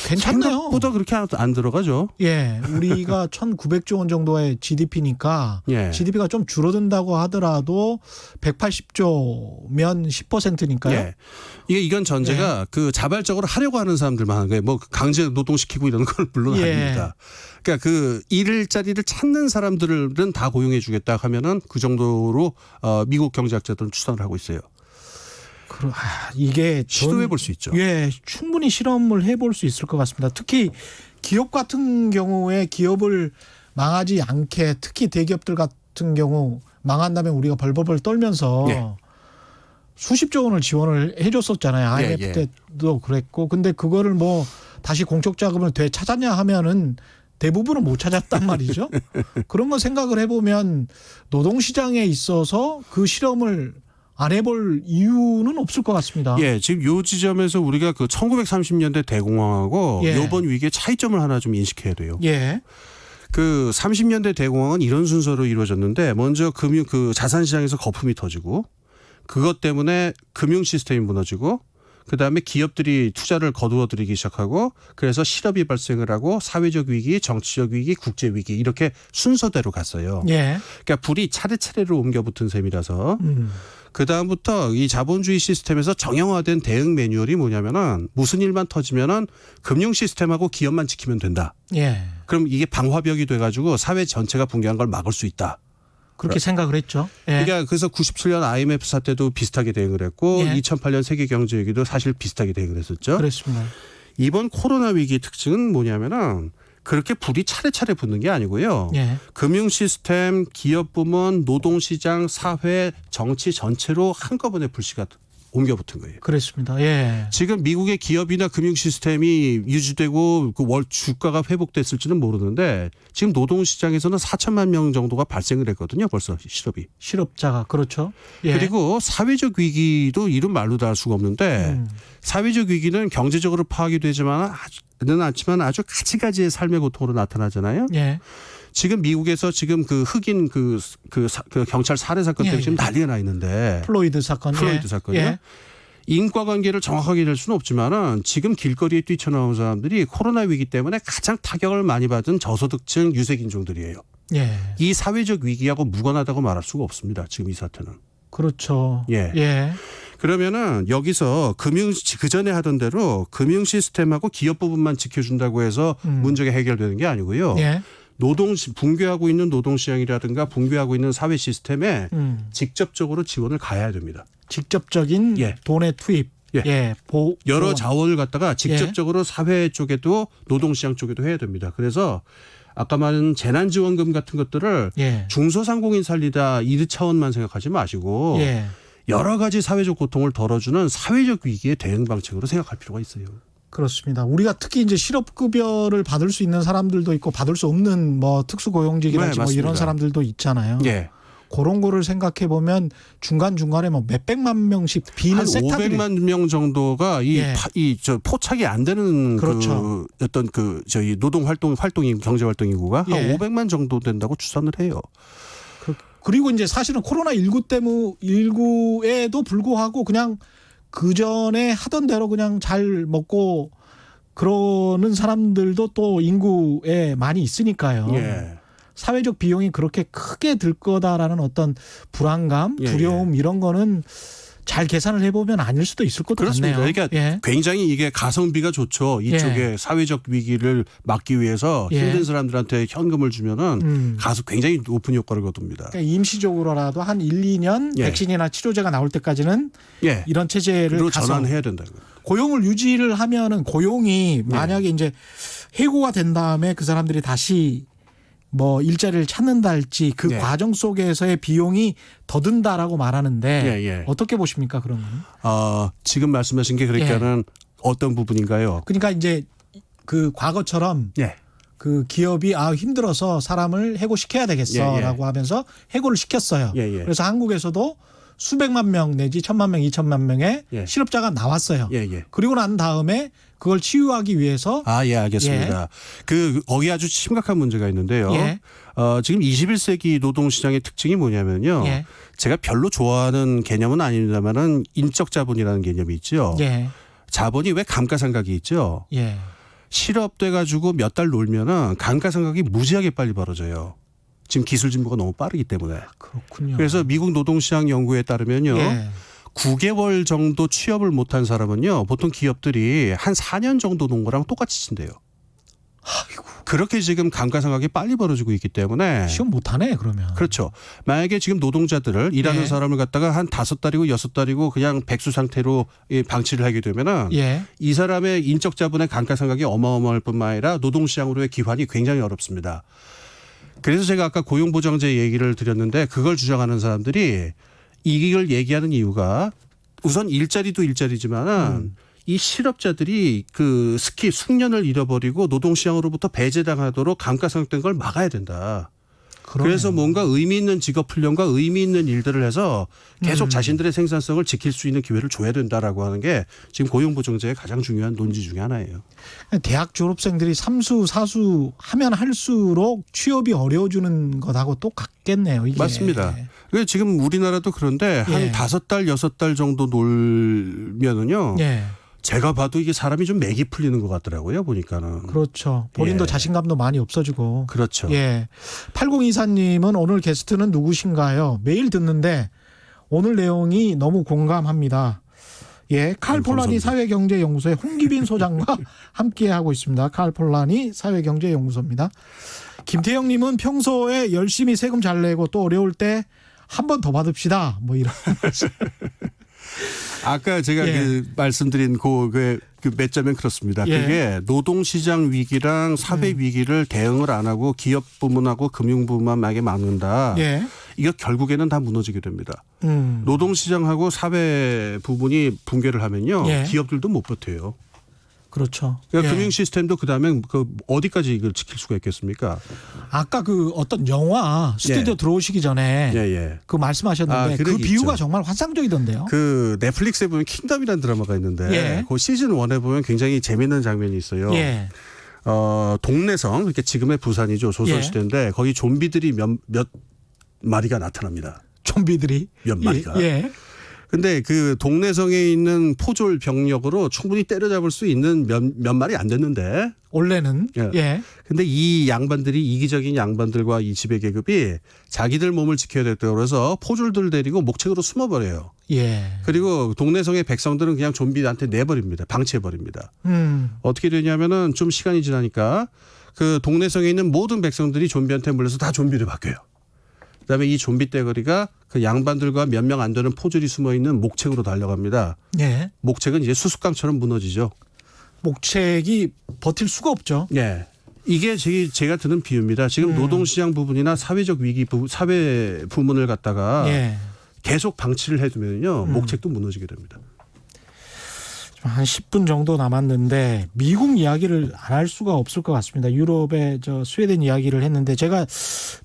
괜찮네요. 생각보다 그렇게 안 들어가죠. 예, 우리가 1,900조 원 정도의 GDP니까 예. GDP가 좀 줄어든다고 하더라도 180조면 10%니까요. 예. 이건 전제가 예. 그 자발적으로 하려고 하는 사람들만 하는 거예요. 뭐 강제 노동시키고 이런 건 물론 예. 아닙니다. 그러니까 그 일자리를 찾는 사람들은 다 고용해 주겠다 하면은 그 정도로 미국 경제학자들은 추산을 하고 있어요. 이게 시도해 볼 수 있죠. 예, 충분히 실험을 해볼 수 있을 것 같습니다. 특히 기업 같은 경우에 기업을 망하지 않게 특히 대기업들 같은 경우 망한다면 우리가 벌벌벌 떨면서 예. 수십조 원을 지원을 해줬었잖아요. IMF 예. 때도 그랬고. 근데 그거를 뭐 다시 공적 자금을 되찾았냐 하면은 대부분은 못 찾았단 말이죠. 그런 거 생각을 해보면 노동시장에 있어서 그 실험을 안 해볼 이유는 없을 것 같습니다. 예, 지금 요 지점에서 우리가 그 1930년대 대공황하고 예. 요번 위기의 차이점을 하나 좀 인식해야 돼요. 예. 그 30년대 대공황은 이런 순서로 이루어졌는데 먼저 그 자산시장에서 거품이 터지고 그것 때문에 금융 시스템이 무너지고 그다음에 기업들이 투자를 거두어들이기 시작하고 그래서 실업이 발생을 하고 사회적 위기, 정치적 위기, 국제 위기 이렇게 순서대로 갔어요. 예. 그러니까 불이 차례차례로 옮겨붙은 셈이라서 그다음부터 이 자본주의 시스템에서 정형화된 대응 매뉴얼이 뭐냐면은 무슨 일만 터지면은 금융 시스템하고 기업만 지키면 된다. 예. 그럼 이게 방화벽이 돼가지고 사회 전체가 붕괴한 걸 막을 수 있다. 그렇게 생각을 했죠. 예. 그러니까 그래서 97년 IMF 사태도 비슷하게 대응을 했고 예. 2008년 세계 경제 위기도 사실 비슷하게 대응을 했었죠. 그렇습니다. 이번 코로나 위기의 특징은 뭐냐면은 그렇게 불이 차례차례 붙는 게 아니고요. 예. 금융 시스템, 기업 부문, 노동시장, 사회, 정치 전체로 한꺼번에 불씨가 옮겨붙은 거예요. 그렇습니다. 예. 지금 미국의 기업이나 금융 시스템이 유지되고 그 월 주가가 회복됐을지는 모르는데 지금 노동시장에서는 4천만 명 정도가 발생을 했거든요. 벌써 실업이. 실업자가 그렇죠. 예. 그리고 사회적 위기도 이런 말로 다 할 수가 없는데 사회적 위기는 경제적으로 파악이 되지만은 않지만 아주 가지가지의 삶의 고통으로 나타나잖아요. 예. 지금 미국에서 지금 그 흑인 그 경찰 살해 사건 때문에 예, 지금 예. 난리가 나 있는데 플로이드 사건. 플로이드 사건이요. 예. 인과관계를 정확하게 낼 수는 없지만은 지금 길거리에 뛰쳐나온 사람들이 코로나 위기 때문에 가장 타격을 많이 받은 저소득층 유색인종들이에요. 예. 이 사회적 위기하고 무관하다고 말할 수가 없습니다. 지금 이 사태는. 그렇죠. 예. 예. 그러면은 여기서 그 전에 하던 대로 금융 시스템하고 기업 부분만 지켜준다고 해서 문제가 해결되는 게 아니고요. 예. 붕괴하고 있는 노동시장이라든가 붕괴하고 있는 사회 시스템에 직접적으로 지원을 가해야 됩니다. 직접적인 예. 돈의 투입. 예. 예. 여러 자원을 갖다가 직접적으로 사회 쪽에도 노동시장 쪽에도 해야 됩니다. 그래서 아까 말한 재난지원금 같은 것들을 예. 중소상공인 살리다 이 차원만 생각하지 마시고 예. 여러 가지 사회적 고통을 덜어주는 사회적 위기의 대응 방책으로 생각할 필요가 있어요. 그렇습니다. 우리가 특히 이제 실업급여를 받을 수 있는 사람들도 있고 받을 수 없는 뭐 특수고용직이라든지 네, 뭐 이런 맞습니다. 사람들도 있잖아요. 예. 그런 거를 생각해 보면 중간중간에 뭐 몇백만 명씩 비는 한 섹터들이 500만 명 정도가 예. 저 포착이 안 되는 그렇죠. 그 어떤 그 저희 노동 활동이 경제 활동 인구가 예. 한 500만 정도 된다고 추산을 해요. 그리고 이제 사실은 코로나19에도 불구하고 그냥 그 전에 하던 대로 그냥 잘 먹고 그러는 사람들도 또 인구에 많이 있으니까요. 예. 사회적 비용이 그렇게 크게 들 거다라는 어떤 불안감, 예, 두려움 이런 거는 잘 계산을 해보면 아닐 수도 있을 것도 그렇습니다. 같네요. 그러니까 예. 굉장히 이게 가성비가 좋죠. 이쪽에 사회적 위기를 막기 위해서 예. 힘든 사람들한테 현금을 주면은 굉장히 높은 효과를 거둡니다. 그러니까 임시적으로라도 한 1, 2년 예. 백신이나 치료제가 나올 때까지는 예. 이런 체제를 로 가서 전환해야 된다고. 고용을 유지를 하면은 고용이 만약에 이제 해고가 된 다음에 그 사람들이 다시 뭐 일자리를 찾는다 할지 그 예. 과정 속에서의 비용이 더 든다라고 말하는데 예. 어떻게 보십니까 그런 거는? 지금 말씀하신 게 그러니까는 어떤 부분인가요? 그러니까 이제 그 과거처럼 예. 그 기업이 힘들어서 사람을 해고시켜야 되겠어라고 하면서 해고를 시켰어요. 예. 그래서 한국에서도 수백만 명 내지 천만 명, 2천만 명의 예. 실업자가 나왔어요. 예. 그리고 난 다음에 그걸 치유하기 위해서 예, 알겠습니다. 거기 아주 심각한 문제가 있는데요. 예. 지금 21세기 노동시장의 특징이 뭐냐면요. 예. 제가 별로 좋아하는 개념은 아닙니다만은 인적 자본이라는 개념이 있죠. 예. 자본이 왜 감가상각이 있죠. 예. 실업돼 가지고 몇 달 놀면은 감가상각이 무지하게 빨리 벌어져요. 지금 기술 진보가 너무 빠르기 때문에. 그렇군요. 그래서 미국 노동시장 연구에 따르면요. 예. 9개월 정도 취업을 못한 사람은요. 보통 기업들이 한 4년 정도 논 거랑 똑같이 친대요. 그렇게 지금 감가상각이 빨리 벌어지고 있기 때문에. 시험 못하네 그러면. 그렇죠. 만약에 지금 노동자들을 일하는 예. 사람을 갖다가 한 5달이고 6달이고 그냥 백수 상태로 방치를 하게 되면은 예. 이 사람의 인적 자본의 감가상각이 어마어마할 뿐만 아니라 노동시장으로의 기환이 굉장히 어렵습니다. 그래서 제가 아까 고용보장제 얘기를 드렸는데 그걸 주장하는 사람들이 이걸 얘기하는 이유가 우선 일자리도 일자리지만은 이 실업자들이 그 스키 숙련을 잃어버리고 노동시장으로부터 배제당하도록 감가상각된 걸 막아야 된다. 그러네요. 그래서 뭔가 의미 있는 직업 훈련과 의미 있는 일들을 해서 계속 자신들의 생산성을 지킬 수 있는 기회를 줘야 된다라고 하는 게 지금 고용보장제의 가장 중요한 논지 중에 하나예요. 대학 졸업생들이 삼수 사수 하면 할수록 취업이 어려워지는 것하고 똑같겠네요. 이게. 맞습니다. 지금 우리나라도 그런데 한 예. 5달, 6달 정도 놀면은요. 예. 제가 봐도 이게 사람이 좀 맥이 풀리는 것 같더라고요. 보니까는. 그렇죠. 본인도 예. 자신감도 많이 없어지고. 그렇죠. 예. 8024님은 오늘 게스트는 누구신가요? 매일 듣는데 오늘 내용이 너무 공감합니다. 예. 칼폴라니 감사합니다. 사회경제연구소의 홍기빈 소장과 함께하고 있습니다. 칼폴라니 사회경제연구소입니다. 김태형님은 평소에 열심히 세금 잘 내고 또 어려울 때 한 번 더 받읍시다. 뭐 이런 말씀. 아까 제가 예. 말씀드린 그 몇 점은 그렇습니다. 예. 그게 노동시장 위기랑 사회 위기를 대응을 안 하고 기업 부문하고 금융 부문만 막에 막는다. 예. 이거 결국에는 다 무너지게 됩니다. 음. 노동시장하고 사회 부분이 붕괴를 하면요. 예. 기업들도 못 버텨요. 그렇죠. 그러니까 예. 금융 시스템도 그다음에 어디까지 이걸 지킬 수가 있겠습니까? 아까 그 어떤 영화 스튜디오 예. 들어오시기 전에 예. 그 말씀하셨는데 그 그 얘기 비유가 있죠. 정말 환상적이던데요. 그 넷플릭스에 보면 킹덤이라는 드라마가 있는데 예. 그 시즌 1에 보면 굉장히 재미있는 장면이 있어요. 예. 동래성, 이렇게 지금의 부산이죠. 조선시대인데 거기 좀비들이 몇 마리가 나타납니다. 좀비들이 몇 마리가. 예. 근데 그 동래성에 있는 포졸 병력으로 충분히 때려잡을 수 있는 몇 마리 안 됐는데. 원래는 예. 예. 근데 이 양반들이 이기적인 양반들과 이 지배 계급이 자기들 몸을 지켜야 됐다고 그래서 포졸들 데리고 목책으로 숨어버려요. 예. 그리고 동래성의 백성들은 그냥 좀비한테 내버립니다. 방치해버립니다. 어떻게 되냐면은 좀 시간이 지나니까 그 동래성에 있는 모든 백성들이 좀비한테 물려서 다 좀비로 바뀌어요. 그다음에 이 좀비 떼거리가 그 양반들과 몇 명 안 되는 포졸이 숨어 있는 목책으로 달려갑니다. 예. 목책은 이제 수수깡처럼 무너지죠. 목책이 버틸 수가 없죠. 예. 이게 제가 드는 비유입니다. 지금 노동시장 부분이나 사회적 위기 사회 부문을 갖다가 예. 계속 방치를 해두면요. 목책도 무너지게 됩니다. 한 10분 정도 남았는데 미국 이야기를 안 할 수가 없을 것 같습니다. 유럽의 스웨덴 이야기를 했는데 제가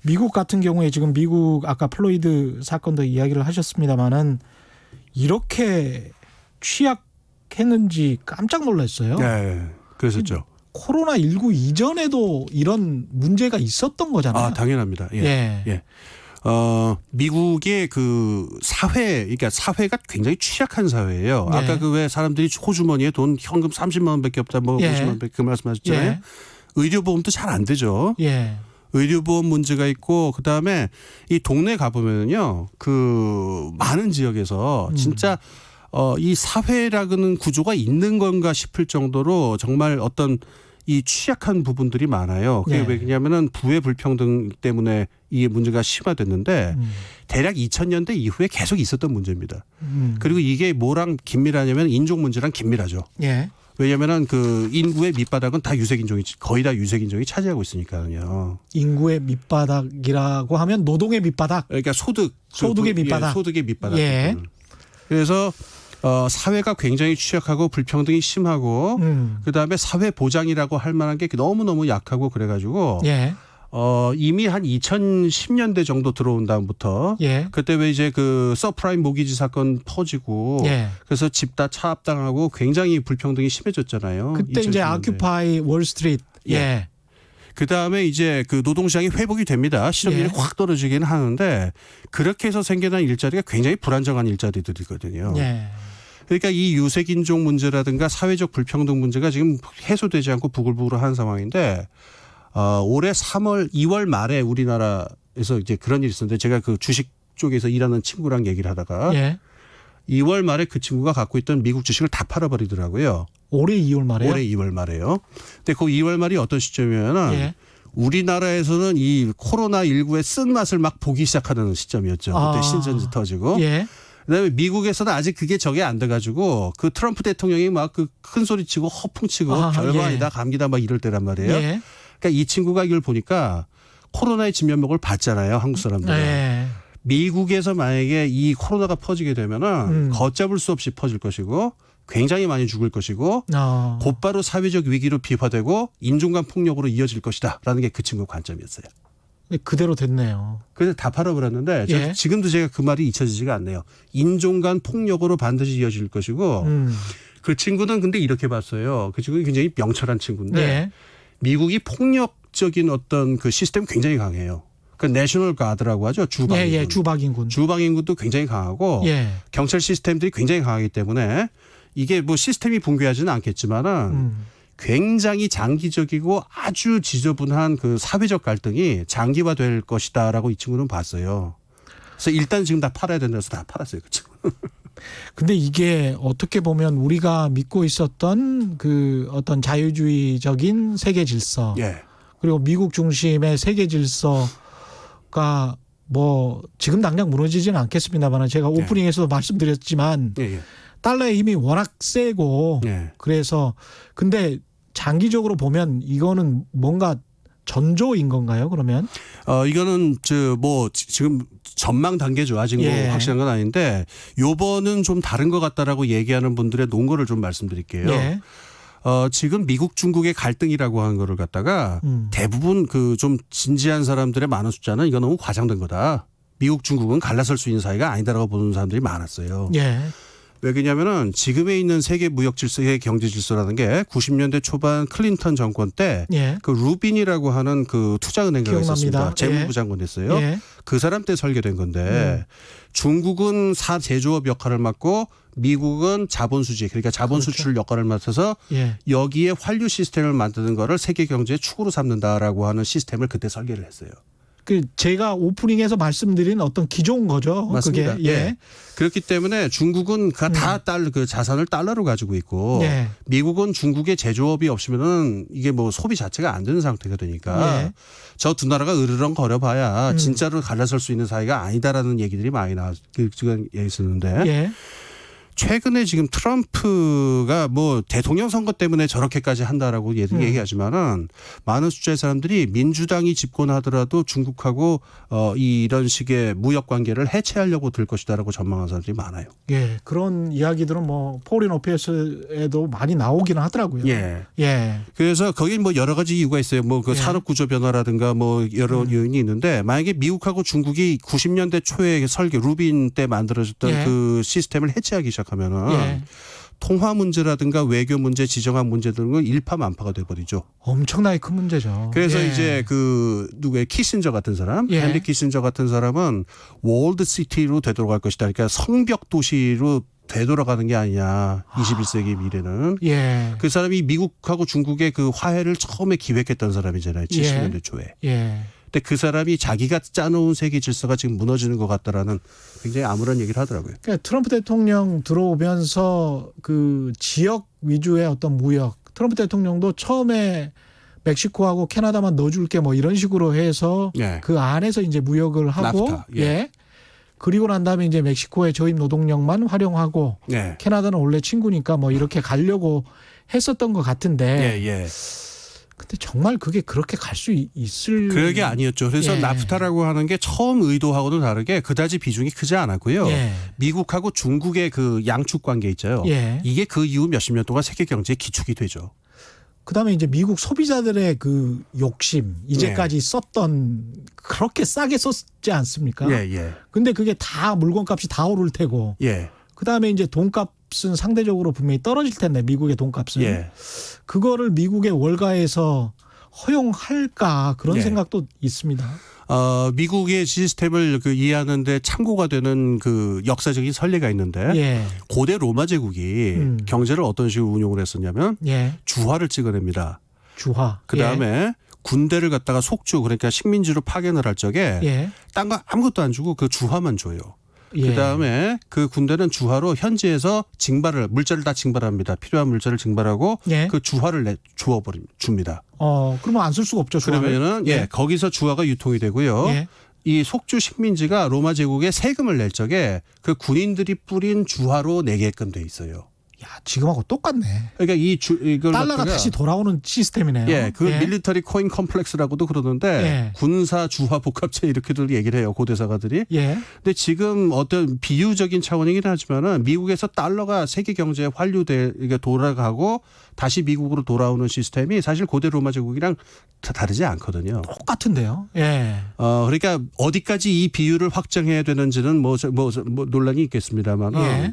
미국 같은 경우에 지금 미국 아까 플로이드 사건도 이야기를 하셨습니다마는 이렇게 취약했는지 깜짝 놀랐어요. 네. 그랬었죠. 코로나19 이전에도 이런 문제가 있었던 거잖아요. 아, 당연합니다. 예. 예. 미국의 그 그러니까 사회가 굉장히 취약한 사회예요. 예. 아까 그 왜 사람들이 호주머니에 돈 현금 30만 원밖에 없다, 뭐 예. 50만 원밖에 그 말씀하셨잖아요. 예. 의료보험도 잘 안 되죠. 예. 의료보험 문제가 있고 그다음에 이 동네 가보면요. 그 많은 지역에서 진짜 이 사회라는 구조가 있는 건가 싶을 정도로 정말 어떤 이 취약한 부분들이 많아요. 그게 네. 왜냐하면은 부의 불평등 때문에 이 문제가 심화됐는데 대략 2000년대 이후에 계속 있었던 문제입니다. 그리고 이게 뭐랑 긴밀하냐면 인종 문제랑 긴밀하죠. 예. 왜냐하면은 그 인구의 밑바닥은 다 유색인종이 거의 다 유색인종이 차지하고 있으니까요. 인구의 밑바닥이라고 하면 노동의 밑바닥. 그러니까 소득의 밑바닥. 예, 소득의 밑바닥. 예. 그래서 사회가 굉장히 취약하고 불평등이 심하고 그다음에 사회 보장이라고 할 만한 게 너무너무 약하고 그래가지고 예. 이미 한 2010년대 정도 들어온 다음부터 예. 그때 왜 이제 그 서프라임 모기지 사건 퍼지고 예. 그래서 집 다 차압당하고 굉장히 불평등이 심해졌잖아요. 그때 이제 2010년대. 아큐파이 월스트리트. 예. 그 다음에 이제 그 노동시장이 회복이 됩니다. 실업률이 예. 확 떨어지긴 하는데 그렇게 해서 생겨난 일자리가 굉장히 불안정한 일자리들이거든요. 예. 그러니까 이 유색인종 문제라든가 사회적 불평등 문제가 지금 해소되지 않고 부글부글한 상황인데 올해 2월 말에 우리나라에서 이제 그런 일이 있었는데 제가 그 주식 쪽에서 일하는 친구랑 얘기를 하다가 예. 2월 말에 그 친구가 갖고 있던 미국 주식을 다 팔아버리더라고요. 올해 2월 말에요? 올해 2월 말에요. 근데 그 2월 말이 어떤 시점이면은 예. 우리나라에서는 이 코로나19의 쓴맛을 막 보기 시작하는 시점이었죠. 그때 신전지 터지고. 예. 그다음에 미국에서는 아직 그게 적이 안 돼가지고 그 트럼프 대통령이 막 그 큰 소리 치고 허풍치고 별거 예. 아니다 감기다 막 이럴 때란 말이에요. 예. 그러니까 이 친구가 이걸 보니까 코로나의 진면목을 봤잖아요. 한국 사람들은. 예. 미국에서 만약에 이 코로나가 퍼지게 되면은 걷잡을 수 없이 퍼질 것이고 굉장히 많이 죽을 것이고 곧바로 사회적 위기로 비화되고 인종간 폭력으로 이어질 것이다라는 게 그 친구 관점이었어요. 그대로 됐네요. 그래서 다 팔아버렸는데 예. 지금도 제가 그 말이 잊혀지지가 않네요. 인종간 폭력으로 반드시 이어질 것이고 그 친구는 근데 이렇게 봤어요. 그 친구는 굉장히 명철한 친구인데 예. 미국이 폭력적인 어떤 그 시스템이 굉장히 강해요. 그 내셔널 가드라고 하죠. 주방인군. 예. 주박인군. 주방인군도 굉장히 강하고 예. 경찰 시스템들이 굉장히 강하기 때문에 이게 뭐 시스템이 붕괴하지는 않겠지만은 굉장히 장기적이고 아주 지저분한 그 사회적 갈등이 장기화될 것이다라고 이 친구는 봤어요. 그래서 일단 지금 다 팔아야 된다 해서 다 팔았어요. 그 친구. 근데 이게 어떻게 보면 우리가 믿고 있었던 그 어떤 자유주의적인 세계 질서 예. 그리고 미국 중심의 세계 질서가 뭐 지금 당장 무너지지는 않겠습니다만 제가 오프닝에서도 말씀드렸지만 예. 예. 달러의 힘이 워낙 세고 예. 그래서 근데 장기적으로 보면 이거는 뭔가 전조인 건가요? 그러면? 이거는 지금 전망 단계죠. 아직 뭐 예. 확실한 건 아닌데 요번은 좀 다른 것 같다라고 얘기하는 분들의 논거를 좀 말씀드릴게요. 예. 지금 미국 중국의 갈등이라고 하는 거를 갖다가 대부분 그 좀 진지한 사람들의 많은 숫자는 이거 너무 과장된 거다. 미국 중국은 갈라설 수 있는 사이가 아니다라고 보는 사람들이 많았어요. 예. 왜 그러냐면은 지금에 있는 세계 무역 질서, 세계 경제 질서라는 게 90년대 초반 클린턴 정권 때 예. 그 루빈이라고 하는 그 투자은행가가 기억납니다. 있었습니다. 재무부 예. 장관이었어요. 예. 그 사람 때 설계된 건데 중국은 제조업 역할을 맡고 미국은 자본 수지 그러니까 자본 그렇죠. 수출 역할을 맡아서 예. 여기에 환류 시스템을 만드는 거를 세계 경제의 축으로 삼는다라고 하는 시스템을 그때 설계를 했어요. 그 제가 오프닝에서 말씀드린 어떤 기조인 거죠. 맞습니다. 그게. 예. 예. 그렇기 때문에 중국은 다 그 자산을 달러로 가지고 있고 예. 미국은 중국의 제조업이 없으면은 이게 뭐 소비 자체가 안 되는 상태가 되니까 예. 저 두 나라가 으르렁 거려봐야 진짜로 갈라설 수 있는 사이가 아니다라는 얘기들이 많이 지금 있었는데 예. 최근에 지금 트럼프가 뭐 대통령 선거 때문에 저렇게까지 한다라고 얘기하지만은 많은 숫자의 사람들이 민주당이 집권하더라도 중국하고 이런 식의 무역 관계를 해체하려고 들 것이다라고 전망하는 사람들이 많아요. 예. 그런 이야기들은 뭐 포린 어페어스에도 많이 나오기는 하더라고요. 예. 예. 그래서 거기 뭐 여러 가지 이유가 있어요. 뭐 그 예. 산업 구조 변화라든가 뭐 여러 요인이 있는데 만약에 미국하고 중국이 90년대 초에 설계 루빈 때 만들어졌던 예. 그 시스템을 해체하기 시작하면은 예. 통화 문제라든가 외교 문제, 지정학 문제 등은 일파만파가 돼버리죠. 엄청나게 큰 문제죠. 그래서 예. 이제 그 누구의 키신저 같은 사람, 예. 헨리 키신저 같은 사람은 월드 시티로 되돌아갈 것이다. 그러니까 성벽 도시로 되돌아가는 게 아니냐. 21세기 미래는. 예. 그 사람이 미국하고 중국의 그 화해를 처음에 기획했던 사람이잖아요. 70년대 초에. 예. 근데 그 사람이 자기가 짜놓은 세계 질서가 지금 무너지는 것 같다라는 굉장히 암울한 얘기를 하더라고요. 그러니까 트럼프 대통령 들어오면서 그 지역 위주의 어떤 무역, 트럼프 대통령도 처음에 멕시코하고 캐나다만 넣어줄게 뭐 이런 식으로 해서 예. 그 안에서 이제 무역을 하고 나프타, 예. 예. 그리고 난 다음에 이제 멕시코의 저임 노동력만 활용하고 네. 캐나다는 원래 친구니까 뭐 이렇게 가려고 했었던 것 같은데 예, 예. 근데 정말 그게 그렇게 갈 수 있을 그게 아니었죠. 그래서 예. 나프타라고 하는 게 처음 의도하고는 다르게 그다지 비중이 크지 않았고요. 예. 미국하고 중국의 그 양축 관계 있죠. 예. 이게 그 이후 몇십 년 동안 세계 경제의 기축이 되죠. 그다음에 이제 미국 소비자들의 그 욕심 이제까지 썼던 그렇게 싸게 썼지 않습니까? 예. 근데 그게 다 물건값이 다 오를 테고 예. 그다음에 이제 돈값은 상대적으로 분명히 떨어질 텐데 미국의 돈값은 예. 그거를 미국의 월가에서 허용할까 그런 예. 생각도 있습니다. 미국의 시스템을 이해하는데 참고가 되는 그 역사적인 선례가 있는데 예. 고대 로마 제국이 경제를 어떤 식으로 운용을 했었냐면 예. 주화를 찍어냅니다. 주화. 그 다음에 군대를 갖다가 속주 그러니까 식민지로 파견을 할 적에 예. 딴 거 아무것도 안 주고 그 주화만 줘요. 예. 그 다음에 그 군대는 주화로 현지에서 물자를 다 징발합니다. 필요한 물자를 징발하고 예. 그 주화를 줍니다. 그러면 안 쓸 수가 없죠. 주화를. 그러면은 거기서 주화가 유통이 되고요. 예. 이 속주 식민지가 로마 제국에 세금을 낼 적에 그 군인들이 뿌린 주화로 내게끔 돼 있어요. 야, 지금하고 똑같네. 그러니까 이걸 달러가 갖다가 다시 돌아오는 시스템이네요. 그 밀리터리 코인 컴플렉스라고도 그러는데 예. 군사 주화 복합체 이렇게들 얘기를 해요. 고대사가들이. 예. 근데 지금 어떤 비유적인 차원이긴 하지만은 미국에서 달러가 세계 경제에 이게 돌아가고 다시 미국으로 돌아오는 시스템이 사실 고대 로마 제국이랑 다르지 않거든요. 똑같은데요. 예. 그러니까 어디까지 이 비율을 확정해야 되는지는 뭐 논란이 있겠습니다만은 예.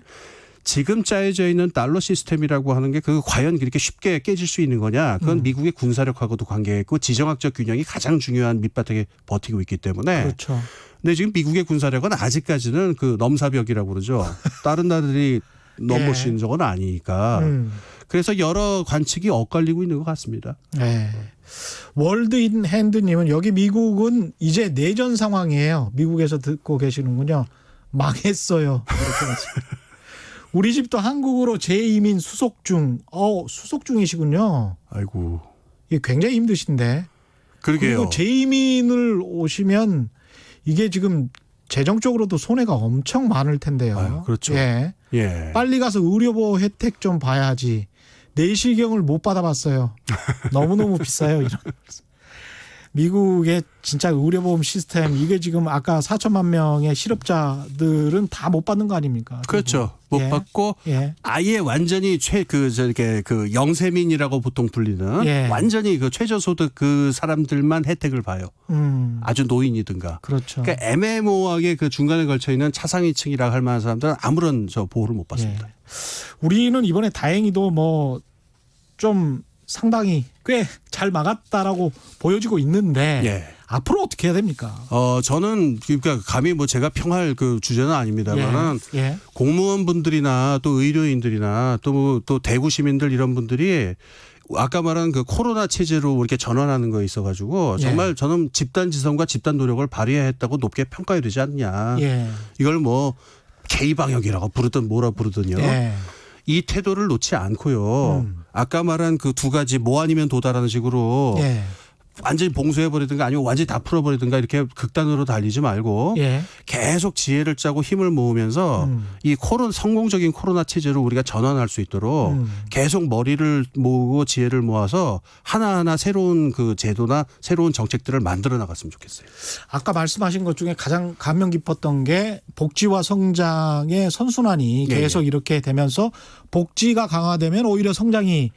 지금 짜여져 있는 달러 시스템이라고 하는 게 과연 그렇게 쉽게 깨질 수 있는 거냐? 그건 미국의 군사력하고도 관계있고 지정학적 균형이 가장 중요한 밑바닥에 버티고 있기 때문에. 그렇죠. 근데 지금 미국의 군사력은 아직까지는 그 넘사벽이라고 그러죠. 다른 나라들이 넘볼 수 있는 적은 아니니까. 그래서 여러 관측이 엇갈리고 있는 것 같습니다. 네. 월드 인 핸드님은 여기 미국은 이제 내전 상황이에요. 미국에서 듣고 계시는군요. 망했어요. 이렇게 말씀. 우리 집도 한국으로 재이민 수속 중. 수속 중이시군요. 아이고. 이게 굉장히 힘드신데. 그러게요. 그리고 재이민을 오시면 이게 지금 재정적으로도 손해가 엄청 많을 텐데요. 아유, 그렇죠. 예. 예. 빨리 가서 의료보호 혜택 좀 봐야지. 내시경을 못 받아봤어요. 너무너무 비싸요. 이런. 미국의 진짜 의료보험 시스템 이게 지금 아까 4천만 명의 실업자들은 다 못 받는 거 아닙니까? 그렇죠. 못 예. 받고 예. 아예 완전히 그 영세민이라고 보통 불리는 예. 완전히 그 최저소득 그 사람들만 혜택을 봐요. 아주 노인이든가. 그렇죠. 그러니까 애매모호하게 그 중간에 걸쳐 있는 차상위층이라고 할 만한 사람들은 아무런 보호를 못 받습니다. 예. 우리는 이번에 다행히도 뭐 좀 상당히 꽤 잘 막았다라고 보여지고 있는데 예. 앞으로 어떻게 해야 됩니까? 저는 그러니까 감히 제가 평할 그 주제는 아닙니다만은 예. 공무원분들이나 또 의료인들이나 또 대구 시민들 이런 분들이 아까 말한 그 코로나 체제로 이렇게 전환하는 거에 있어가지고 정말 저는 집단 지성과 집단 노력을 발휘해야 했다고 높게 평가해야 되지 않냐. 예. 이걸 K 방역이라고 부르든 뭐라 부르든요. 예. 이 태도를 놓지 않고요. 아까 말한 그 두 가지 뭐 아니면 도다라는 식으로 예. 완전히 봉쇄해버리든가 아니면 완전히 다 풀어버리든가 이렇게 극단으로 달리지 말고 예. 계속 지혜를 짜고 힘을 모으면서 이 성공적인 코로나 체제로 우리가 전환할 수 있도록 계속 머리를 모으고 지혜를 모아서 하나하나 새로운 그 제도나 새로운 정책들을 만들어 나갔으면 좋겠어요. 아까 말씀하신 것 중에 가장 감명 깊었던 게 복지와 성장의 선순환이 계속 이렇게 되면서 복지가 강화되면 오히려 성장이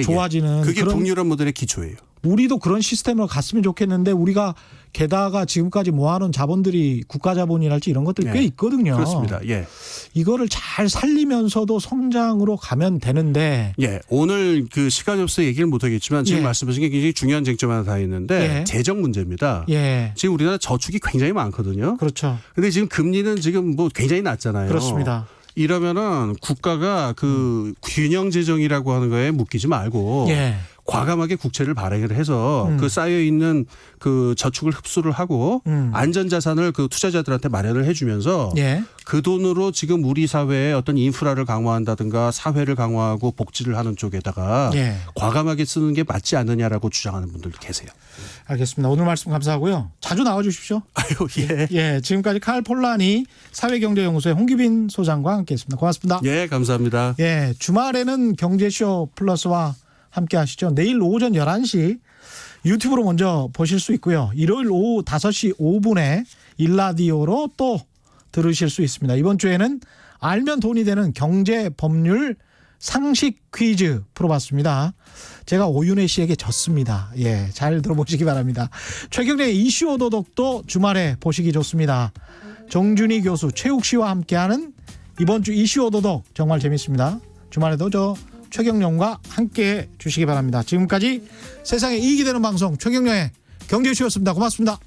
좋아지는 그게 그런 북유럽 모델의 기초예요. 우리도 그런 시스템으로 갔으면 좋겠는데 우리가 게다가 지금까지 모아놓은 자본들이 국가 자본이랄지 이런 것들이 꽤 있거든요. 그렇습니다. 예. 이거를 잘 살리면서도 성장으로 가면 되는데. 예. 오늘 그 시간이 없어서 얘기를 못 하겠지만 지금 말씀하신 게 굉장히 중요한 쟁점 하나 다 있는데 재정 문제입니다. 지금 우리나라 저축이 굉장히 많거든요. 그렇죠. 근데 지금 금리는 지금 굉장히 낮잖아요. 그렇습니다. 이러면은 국가가 그 균형 재정이라고 하는 거에 묶이지 말고 과감하게 국채를 발행을 해서 그 쌓여 있는 그 저축을 흡수를 하고 안전 자산을 그 투자자들한테 마련을 해주면서 그 돈으로 지금 우리 사회의 어떤 인프라를 강화한다든가 사회를 강화하고 복지를 하는 쪽에다가 과감하게 쓰는 게 맞지 않느냐라고 주장하는 분들도 계세요. 알겠습니다. 오늘 말씀 감사하고요. 자주 나와주십시오. 아유 예. 지금까지 칼 폴라니 사회경제연구소의 홍기빈 소장과 함께했습니다. 고맙습니다. 예, 감사합니다. 예, 주말에는 경제쇼 플러스와 함께 하시죠. 내일 오전 11시 유튜브로 먼저 보실 수 있고요. 일요일 오후 5시 5분에 일라디오로 또 들으실 수 있습니다. 이번 주에는 알면 돈이 되는 경제 법률 상식 퀴즈 풀어봤습니다. 제가 오윤혜 씨에게 졌습니다. 예, 잘 들어보시기 바랍니다. 최경련의 이슈 오도독도 주말에 보시기 좋습니다. 정준희 교수, 최욱 씨와 함께하는 이번 주 이슈 오도독 정말 재밌습니다. 주말에도 저 최경련과 함께해 주시기 바랍니다. 지금까지 세상에 이익이 되는 방송 최경련의 경제이슈였습니다. 고맙습니다.